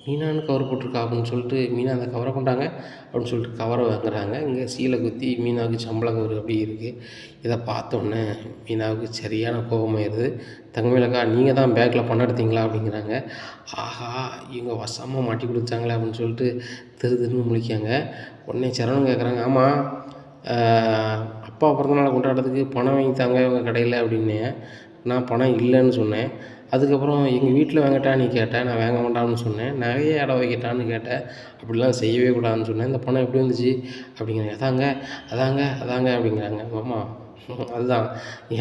மீனான்னு கவர் போட்டிருக்கா அப்படின்னு சொல்லிட்டு மீனா அந்த கவரை கொண்டாங்க அப்படின்னு சொல்லிட்டு கவரை வாங்குறாங்க. இங்கே சீலை குத்தி மீனாவுக்கு சம்பள கவர் அப்படி இருக்குது. இதை பார்த்தோன்னே மீனாவுக்கு சரியான கோபமாயிருது. தங்கமயிலக்கா நீங்கள் தான் பேக்கில் பணம் எடுத்தீங்களா அப்படிங்கிறாங்க. ஆஹா இவங்க வசமாக மாட்டி கொடுத்தாங்களே அப்படின்னு சொல்லிட்டு திருன்னு முழிக்காங்க. உடனே சரவணன் கேட்குறாங்க, ஆமாம் அப்பா பிறந்தநாளை கொண்டாடுறதுக்கு பணம் வாங்கி தாங்க இவங்க கடையில் அப்படின்னு. நான் பணம் இல்லைன்னு சொன்னேன். அதுக்கப்புறம் எங்கள் வீட்டில் வாங்கட்டா நீ கேட்ட, நான் வாங்க மாட்டான்னு சொன்னேன். நகையை அடை வைக்கட்டான்னு கேட்டேன். அப்படிலாம் செய்யவே கூடாதுன்னு சொன்னேன். இந்த பணம் எப்படி வந்துச்சு அப்படிங்கிறாங்க. அதாங்க அப்படிங்கிறாங்க. மாமா அதுதான்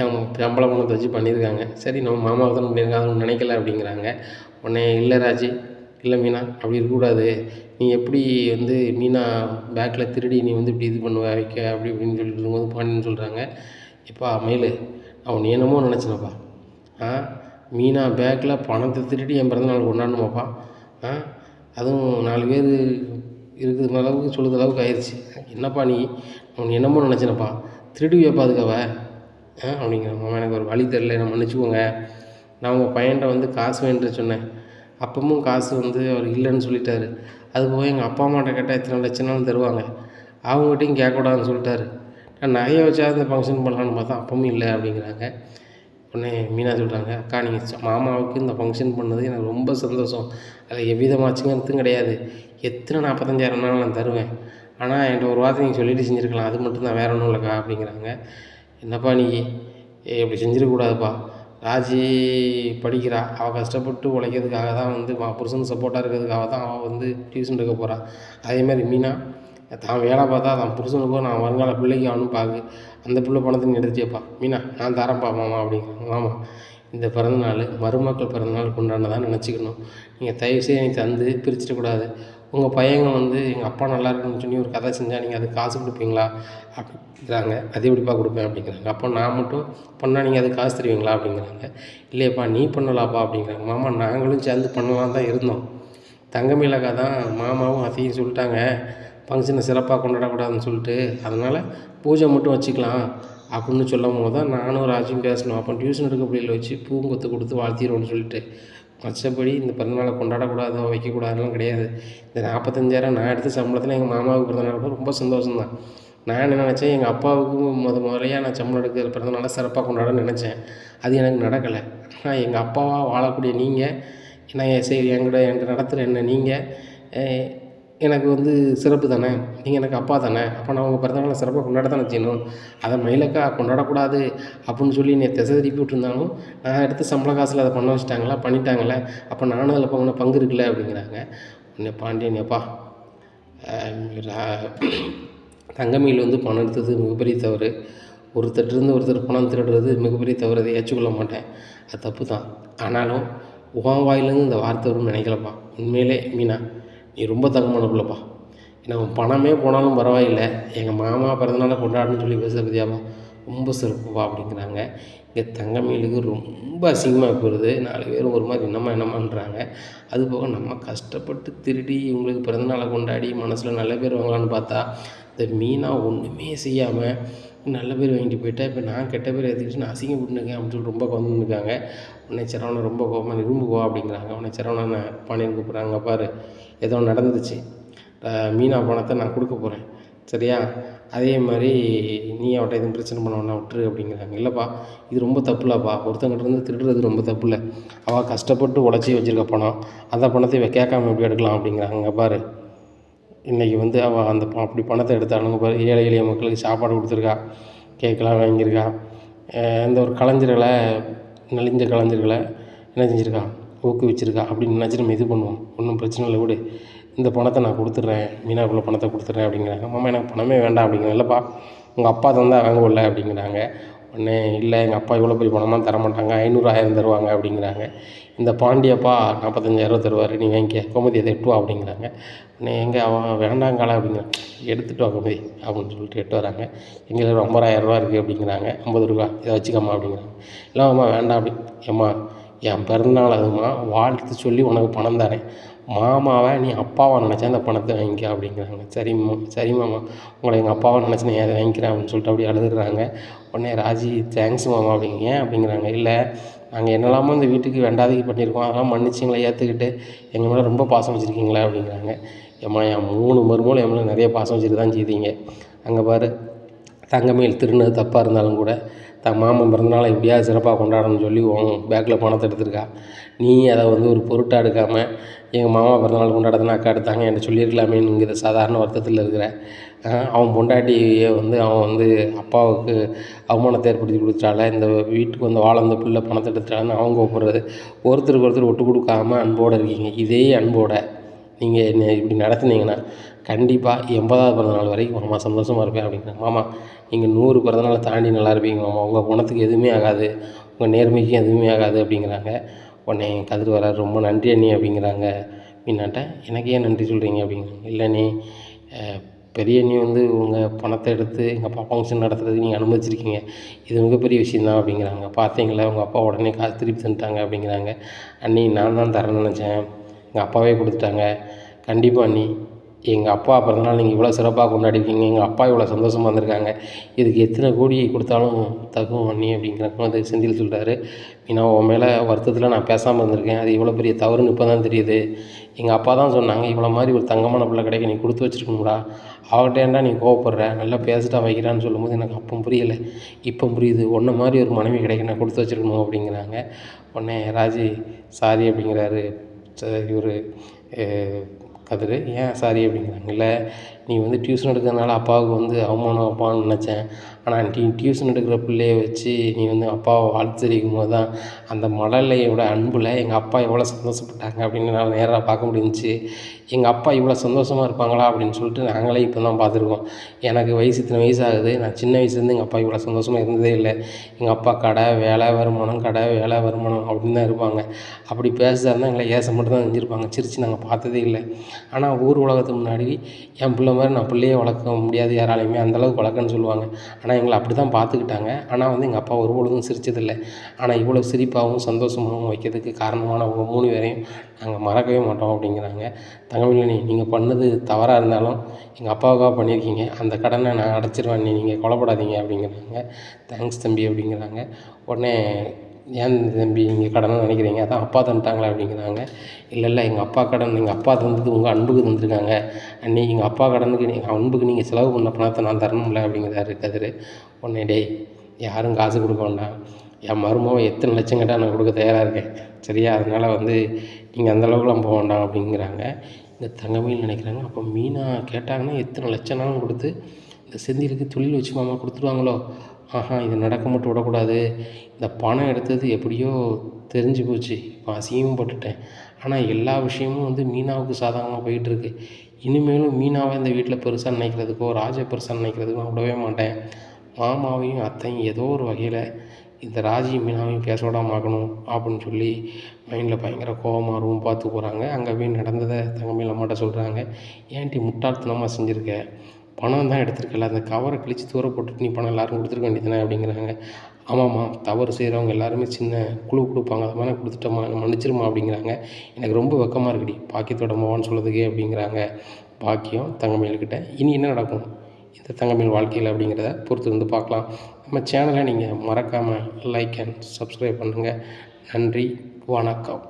என் சம்பள பணத்தை வச்சு பண்ணியிருக்காங்க. சரி நம்ம மாமாவுக்கு தான் பண்ணியிருக்காங்க, அதுவும் நினைக்கல அப்படிங்கிறாங்க. உடனே இல்லை ராஜி, இல்லை மீனா அப்படி இருக்கக்கூடாது. நீ எப்படி வந்து மீனா பேக்கில் திருடி நீ வந்து இப்படி இது பண்ணுவ வைக்க அப்படி இப்படின்னு சொல்லிட்டு இருக்கும்போது பாண்டின்னு சொல்கிறாங்க. எப்பா மயில், அவன் என்னமோ நினச்சினப்பா. மீனா பேக்கில் பணத்தை திருடி என் பிறந்தநாள் கொண்டாடணுமாப்பா. அதுவும் 4 பேர் இருக்கிற அளவுக்கு சொல்லுற அளவுக்கு ஆயிடுச்சு. என்னப்பா நீ அவன் என்னமோ நினச்சினப்பா, திருடுவியாப்பா அதுக்கவ அப்படிங்கிறான். மாமா எனக்கு ஒரு வழி தெரில, என்ன மன்னிச்சுக்கோங்க. நான் உங்கள் பையன்கிட்ட வந்து காசு வேண்டிட்டு சொன்னேன். அப்பவும் காசு வந்து அவர் இல்லைன்னு சொல்லிட்டாரு. அது போய் எங்கள் அப்பா அம்மாட்ட கேட்டால் எத்தனை லட்சம்னாலும் தருவாங்க, அவங்ககிட்டையும் கேட்கக்கூடாதுன்னு சொல்லிட்டாரு. நான் நகையை வச்சா இந்த ஃபங்க்ஷன் பண்ணலான்னு பார்த்தா அப்பவும் இல்லை அப்படிங்கிறாங்க. உடனே மீனா சொல்கிறாங்க, அக்கா நீங்கள் மாமாவுக்கு இந்த ஃபங்க்ஷன் பண்ணது எனக்கு ரொம்ப சந்தோஷம். அதில் எவ்வித மாச்சுங்கிறதும் கிடையாது. எத்தனை 45,000 நான் தருவேன். ஆனால் என்கிட்ட ஒரு வார்த்தை நீங்கள் சொல்லிட்டு செஞ்சுருக்கலாம், அது மட்டும் தான், வேற ஒன்றும் இல்லைக்கா அப்படிங்கிறாங்க. என்னப்பா நீ இப்படி செஞ்சிடக்கூடாதுப்பா. ராஜி படிக்கிறா, அவள் கஷ்டப்பட்டு உழைக்கிறதுக்காக தான் வந்து புருஷனுக்கு சப்போர்ட்டாக இருக்கிறதுக்காக தான் அவள் வந்து டியூஷன் எடுக்க போகிறாள். அதேமாதிரி மீனா தான் வேலை பார்த்தா தான் புருஷனுக்கோ நான் வருங்கால பிள்ளைக்கு அவனும் பார்க்கு, அந்த பிள்ளை பணத்தை நீ எடுத்துச்சேப்பா. மீனா நான் தரேன்ப்பா மாமா அப்படிங்கிறாங்க. மாமா இந்த பிறந்தநாள் மருமக்கள் பிறந்தநாள் கொண்டாடினதான் நினச்சிக்கணும். நீங்கள் தயவுசெய்து எனக்கு தந்து பிரிச்சிடக்கூடாது. உங்கள் பையங்க வந்து எங்கள் அப்பா நல்லா இருக்குன்னு சொல்லி ஒரு கதை செஞ்சால் நீங்கள் அதுக்கு காசு கொடுப்பீங்களா அப்படிங்கிறாங்க. அது எப்படிப்பா கொடுப்பேன் அப்படிங்கிறாங்க. அப்போ நான் மட்டும் பண்ணால் நீங்கள் அதுக்கு காசு தருவீங்களா அப்படிங்கிறாங்க. இல்லையப்பா நீ பண்ணலாப்பா அப்படிங்கிறாங்க. மாமா நாங்களும் சேர்ந்து பண்ணலாம் தான் இருந்தோம். தங்கமயிலக்கா தான் மாமாவும் அத்தையும் சொல்லிட்டாங்க ஃபங்க்ஷனை சிறப்பாக கொண்டாடக்கூடாதுன்னு சொல்லிட்டு, அதனால் பூஜை மட்டும் வச்சுக்கலாம் அப்படின்னு சொல்லும் போது தான் நானும் ராஜும் பேசணும். அப்போ டியூஷன் எடுக்க பிள்ளைகளை வச்சு பூங்கொத்து கொடுத்து வாழ்த்திடுவோன்னு சொல்லிட்டு, மற்றபடி இந்த பிறந்தநாளை கொண்டாடக்கூடாதோ வைக்கக்கூடாதுலாம் கிடையாது. இந்த 45,000 நான் எடுத்த சம்பளத்தில் எங்கள் மாமாவுக்கு பிறந்தநாள் கூட ரொம்ப சந்தோஷம்தான். நான் என்ன நினச்சேன், எங்கள் அப்பாவுக்கு முறையாக நான் சம்பளம் எடுக்கிற பிறந்தநாளை சிறப்பாக கொண்டாடணும்னு நினச்சேன். அது எனக்கு நடக்கலை. ஆனால் எங்கள் அப்பாவாக வாழக்கூடிய நீங்கள் நான் சரி என்கிட்ட நடத்துகிற என்ன நீங்கள் எனக்கு வந்து சிறப்பு தானே, நீங்கள் எனக்கு அப்பா தானே. அப்போ நான் உங்கள் பிறந்தநாளை சிறப்பாக கொண்டாட தானே செய்யணும். அதை மயிலக்கா கொண்டாடக்கூடாது அப்படின்னு சொல்லி நீ திசை திருப்பி விட்டுருந்தாலும் நான் எடுத்து சம்பள காசில் அதை பண்ண வச்சுட்டாங்களா, பண்ணிட்டாங்களே. அப்போ நானும் அதில் பங்கு இருக்குல்ல அப்படிங்கிறாங்க. உடனே பாண்டியன், எப்பா தங்கமயில் வந்து பணம் எடுத்தது மிகப்பெரிய தவறு. ஒருத்தர்கிட்டருந்து ஒருத்தர் பணம் திருடுறது மிகப்பெரிய தவறு. அதை ஏற்றுக்கொள்ள மாட்டேன், அது தப்பு தான். ஆனாலும் உன் வாயிலேருந்து இந்த வார்த்தை வரும்னு நினைக்கலப்பா. உண்மையிலே மீனா நீ ரொம்ப தங்கமான பிள்ளைப்பா. ஏன்னா பணமே போனாலும் பரவாயில்லை, எங்கள் மாமா பிறந்தநாளை கொண்டாடுன்னு சொல்லி பேசுகிற பற்றியாப்பா ரொம்ப சிறப்புப்பா அப்படிங்கிறாங்க. இங்கே தங்கமயிலுக்கு ரொம்ப அசிங்கமாக போயிடுது. 4 பேரும் ஒரு மாதிரி என்னம்மான்றாங்க. அதுபோக நம்ம கஷ்டப்பட்டு திருடி இவங்களுக்கு பிறந்தநாளை கொண்டாடி மனசில் நல்ல பேர் வாங்கலான்னு பார்த்தா இந்த மீனா ஒன்றுமே செய்யாமல் நல்ல பேர் வாங்கிட்டு போயிட்டா. இப்போ நான் கெட்ட பேர் எடுத்துக்கிட்டு நான் அசிங்கப்பட்டுருக்கேன் அப்படின்னு சொல்லி ரொம்ப வந்துருக்காங்க. உடனே சரவணன் ரொம்ப கோபமாக இரும்புவா அப்படிங்கிறாங்க. உடனே சரவணனை பாண்டியன் கூப்பிட்றாங்க, பாரு ஏதோ நடந்துச்சு, மீனா பணத்தை நான் கொடுக்க போகிறேன் சரியா, அதே மாதிரி நீ அவட்ட எதுவும் பிரச்சனை பண்ண வேணா விட்டுரு அப்படிங்கிறாங்க. இல்லைப்பா இது ரொம்ப தப்புலப்பா, ஒருத்தங்கிட்டேருந்து திருடுறது ரொம்ப தப்பு இல்லை. அவள் கஷ்டப்பட்டு உழைச்சி வச்சுருக்க பணம், அந்த பணத்தை இவ கேட்காம எப்படி எடுக்கலாம் அப்படிங்கிறாங்க. பாரு இன்றைக்கி வந்து அவள் அந்த அப்படி பணத்தை எடுத்தாளுங்க பாரு, ஏழை எளிய மக்களுக்கு சாப்பாடு கொடுத்துருக்கா, கேக்கெலாம் வாங்கியிருக்கா, இந்த ஒரு கலைஞர்களை நலிஞ்ச கலைஞர்களை என்ன செஞ்சுருக்கா, ஊக்குவிச்சிருக்கா அப்படின்னு நினச்சி நம்ம இது பண்ணுவோம். ஒன்றும் பிரச்சனை இல்லை விடு, இந்த பணத்தை நான் கொடுத்துட்றேன், மீனாக்குள்ள பணத்தை கொடுத்துட்றேன் அப்படிங்கிறாங்க. மாமா எனக்கு பணமே வேண்டாம் அப்படிங்கிறேன். இல்லைப்பா உங்கள் அப்பா தந்தால் வாங்கவில்லை அப்படிங்கிறாங்க. உடனே இல்லை எங்கள் அப்பா இவ்வளோ பெரிய பணமாக தரமாட்டாங்க, 500 1000 தருவாங்க அப்படிங்கிறாங்க. இந்த பாண்டியப்பா 45,000 தருவார், நீ வாங்கிக்க, கோமதி அதை எட்டு வா அப்படிங்கிறாங்க. உடனே எங்கே அவன் வேண்டாங்கால அப்படிங்கிறான். எடுத்துகிட்டு வா கோமதி அப்படின்னு சொல்லிட்டு எட்டு வராங்க. எங்களுக்கு 50,000 இருக்குது அப்படிங்கிறாங்க. 50 ரூபா இதை வச்சுக்கம்மா அப்படிங்கிறாங்க. இல்லை அம்மா வேண்டாம் அப்படி, ஏம்மா என் பிறந்தநாள் அதுமா வாழ்த்து சொல்லி உனக்கு பணம் தரேன், மாமாவை நீ அப்பாவை நினச்சா அந்த பணத்தை வாங்கிக்க அப்படிங்கிறாங்க. சரிம்மா உங்களை எங்கள் அப்பாவை நினச்சி நான் அதை வாங்கிக்கிறேன் அப்படின்னு சொல்லிட்டு அப்படி அழுதுறாங்க. உடனே ராஜி தேங்க்ஸ் மாமா அப்படிங்க, ஏன் அப்படிங்கிறாங்க. இல்லை நாங்கள் என்னெல்லாமோ இந்த வீட்டுக்கு வேண்டாதது பண்ணியிருக்கோம், அதெல்லாம் மன்னிச்சு எங்களை ஏற்றுக்கிட்டு எங்கள் மேலே ரொம்ப பாசம் வச்சுருக்கீங்களா அப்படிங்கிறாங்க. ஏம்மா என் 3 மருமகளும் என் மேலே நிறைய பாசம் வச்சுட்டு தான் செய்தீங்க. அங்கே பாரு, தங்கமயில் திருடினது தப்பாக இருந்தாலும் கூட தன் மாமன் பிறந்தநாளை எப்படியாவது சிறப்பாக கொண்டாடணும்னு சொல்லி உன் பேக்கில் பணத்தை எடுத்திருக்கா. நீ அதை வந்து ஒரு பொருட்டாக எடுக்காமல் எங்கள் மாமா பிறந்தநாள் கொண்டாடுறதுனா அக்கா எடுத்தாங்க என்கிட்ட சொல்லியிருக்கலாமேங்கிற சாதாரண வருத்தத்தில் இருக்கிற அவன் பொண்டாட்டியை வந்து அவன் வந்து அப்பாவுக்கு அவமானத்தை ஏற்படுத்தி கொடுத்தால, இந்த வீட்டுக்கு வந்து வாழ அந்த பிள்ளை பணத்தை எடுத்துட்டான்னு அவங்க கூப்பிட்றது. ஒருத்தருக்கு ஒருத்தர் விட்டு கொடுக்காமல் அன்போடு இருக்கீங்க. இதே அன்போட நீங்கள் என்ன இப்படி நடத்துனீங்கன்னா கண்டிப்பாக 80வது பிறந்தநாள் வரைக்கும் மாமா சந்தோஷமாக இருப்பேன் அப்படிங்கிறாங்க. மாமா நீங்கள் 100 பிறந்தநாளை தாண்டி நல்லா இருப்பீங்க மாமா, உங்கள் குணத்துக்கு எதுவுமே ஆகாது, உங்கள் நேர்மைக்கும் எதுவுமே ஆகாது அப்படிங்கிறாங்க. உடனே கதிர் வராரு, ரொம்ப நன்றி அண்ணி அப்படிங்கிறாங்க. மீனாட்ட எனக்கு ஏன் நன்றி சொல்கிறீங்க அப்படிங்கிறாங்க. இல்லை அண்ணி, பெரிய அண்ணி வந்து உங்கள் பணத்தை எடுத்து எங்கள் அப்பா ஃபங்க்ஷன் நடத்துறதுக்கு நீங்கள் அனுமதிச்சிருக்கீங்க, இது மிகப்பெரிய விஷயந்தான் அப்படிங்கிறாங்க. பார்த்தீங்களா உங்கள் அப்பா உடனே காசு திருப்பி தந்துட்டாங்க அப்படிங்கிறாங்க. அண்ணி நான் தான் தரேன்னு நினச்சேன், எங்கள் அப்பாவே கொடுத்துட்டாங்க. கண்டிப்பாக அண்ணி, எங்கள் அப்பா பிறந்தநாள் நீங்கள் இவ்வளோ சிறப்பாக கொண்டாடிருக்கீங்க, எங்கள் அப்பா இவ்வளோ சந்தோஷமாக இருந்திருக்காங்க, இதுக்கு எத்தனை கோடி கொடுத்தாலும் தகும் அண்ணி அப்படிங்கிறாங்க. அது செந்தில் சொல்கிறாரு, மீனா உன் மேலே வருத்தத்தில் நான் பேசாமல் இருந்திருக்கேன், அது இவ்வளோ பெரிய தவறுன்னு இப்போ தான் தெரியுது. எங்கள் அப்பா தான் சொன்னாங்க, இவ்வளோ மாதிரி ஒரு தங்கமான பிள்ளை கிடைக்க நீ கொடுத்து வச்சுருக்கணும்டா, அவகிட்ட ஏன்டா நீ கோவப்படுற, நல்லா பேசிட்டா வைக்கிறான்னு சொல்லும்போது எனக்கு அப்போ புரியலை, இப்போ புரியுது, ஒன்றை மாதிரி ஒரு மனைவி கிடைக்க நான் கொடுத்து வச்சுருக்கணும் அப்படிங்கிறாங்க. உடனே ராஜி சாரி அப்படிங்கிறாரு. இவர் கதிர் ஏன் சாரி அப்படிங்கிறாங்க. இல்லை நீ வந்து டியூஷன் எடுக்கிறதுனால அப்பாவுக்கு வந்து அவமானம் அப்பான்னு நினச்சேன், ஆனால் நீ டியூஷன் எடுக்கிற பிள்ளைய வச்சு நீ வந்து அப்பாவை வாழ்த்து தெரிவிக்கும் போது தான் அந்த மழலையோட அன்பில் எங்கள் அப்பா எவ்வளோ சந்தோஷப்பட்டாங்க அப்படின்னு என்னால் நேராக பார்க்க முடிஞ்சிச்சு. எங்கள் அப்பா இவ்வளோ சந்தோஷமாக இருப்பாங்களா அப்படின்னு சொல்லிட்டு நாங்களே இப்போ தான் பார்த்துருக்கோம். எனக்கு வயசு இத்தனை வயசு ஆகுது, நான் சின்ன வயசுலேருந்து எங்கள் அப்பா இவ்வளோ சந்தோஷமாக இருந்ததே இல்லை. எங்கள் அப்பா கடை வேலை வருமானம், கடை வேலை வருமானம் அப்படின்னு தான் இருப்பாங்க. அப்படி பேசுகிறதா இருந்தால் எங்களை ஏச மட்டும் தான் செஞ்சுருப்பாங்க, சிரித்து நாங்கள் பார்த்ததே இல்லை. ஆனால் ஊர் உலகத்துக்கு முன்னாடி என் பிள்ளை மாதிரி நான் பிள்ளையே வளர்க்க முடியாது யாராலையுமே, அந்தளவுக்கு வளர்க்கன்னு சொல்லுவாங்க. ஆனால் எங்களை அப்படி தான் பார்த்துக்கிட்டாங்க. ஆனால் வந்து எங்கள் அப்பா ஒரு பொழுதும் சிரித்ததில்லை. ஆனால் இவ்வளோ சிரிப்பாகவும் சந்தோஷமாகவும் வைக்கிறதுக்கு காரணமானவங்க 3 பேரையும் நாங்கள் மறக்கவே மாட்டோம் அப்படிங்கிறாங்க. தங்கமயிலண்ணி, நீங்கள் பண்ணது தவறாக இருந்தாலும் எங்கள் அப்பாவுக்காக பண்ணியிருக்கீங்க, அந்த கடனை நான் அடைச்சிருவேன் அண்ணி, நீங்கள் கவலைப்படாதீங்க அப்படிங்கிறாங்க. தேங்க்ஸ் தம்பி அப்படிங்கிறாங்க. உடனே ஏன் தம்பி நீங்கள் கடனை நினைக்கிறீங்க, அதான் அப்பா தந்துட்டாங்களே அப்படிங்கிறாங்க. இல்லை எங்கள் அப்பா கடன் எங்கள் அப்பா தந்தது உங்கள் அன்புக்கு தந்துருக்காங்க அண்ணி, எங்கள் அப்பா கடனுக்கு நீங்கள் அன்புக்கு நீங்கள் செலவு பண்ண பணத்தை நான் தரணும்ல அப்படிங்கிறாரு கதிர். உடனே டேய் யாரும் காசு கொடுக்க வேண்டாம், என் மருமக எத்தனை லட்சம் கேட்டால் நான் கொடுக்க தயாராக இருக்கேன் சரியா, அதனால் வந்து நீங்கள் அந்தளவுக்குலாம் போக வேண்டாம் அப்படிங்கிறாங்க. இந்த தங்கமயில் நினைக்கிறாங்க, அப்போ மீனா கேட்டாங்கன்னா எத்தனை லட்சம்னாலும் கொடுத்து இந்த செந்திலுக்கு தொழில் வச்சு மாமா கொடுத்துருவாங்களோ, இது நடக்க மட்டும் விடக்கூடாது, இந்த பணம் எடுத்தது எப்படியோ தெரிஞ்சு போச்சு, இப்போ அசிங்கமும் பட்டுட்டேன், ஆனால் எல்லா விஷயமும் வந்து மீனாவுக்கு சாதகமாக போயிட்டுருக்கு, இனிமேலும் மீனாவை இந்த வீட்டில் பெருசாக நினைக்கிறதுக்கோ ராஜை பெருசாக நினைக்கிறதுக்கோ நான் விடவே மாட்டேன், மாமாவையும் அத்தையும் ஏதோ ஒரு வகையில் இந்த ராஜியும் மீனாவையும் பேச விடாம ஆக்கணும் அப்படின்னு சொல்லி மைண்டில் பயங்கர கோபமாக ரூம் பார்த்து போகிறாங்க. அங்கே போய் நடந்ததை தங்கமயில் அம்மாட்ட சொல்கிறாங்க. ஏன்டி முட்டாள்தனமாக செஞ்சுருக்க, பணம் தான் எடுத்துருக்கல, அந்த கவரை கிழித்து தூர போட்டுட்டு நீ பணம் எல்லாருக்கும் கொடுத்துருக்க வேண்டியதானே அப்படிங்கிறாங்க. ஆமாம்மா, தவறு செய்கிறவங்க எல்லாருமே சின்ன குழு கொடுப்பாங்க, அது மாதிரி கொடுத்துட்டோம்மா, மன்னிச்சிருமா அப்படிங்கிறாங்க. எனக்கு ரொம்ப வெக்கமாக இருக்குடி பாக்கியத்தோட மோகன் சொல்கிறதுக்கே அப்படிங்கிறாங்க பாக்கியம் தங்கமயில்கிட்ட. இனி என்ன நடக்கும் இந்த தங்கமயில் வாழ்க்கையில் அப்படிங்கிறத பொறுத்து வந்து பார்க்கலாம். நம்ம சேனலை நீங்கள் மறக்காமல் லைக் அண்ட் சப்ஸ்கிரைப் பண்ணுங்கள். நன்றி, வணக்கம்.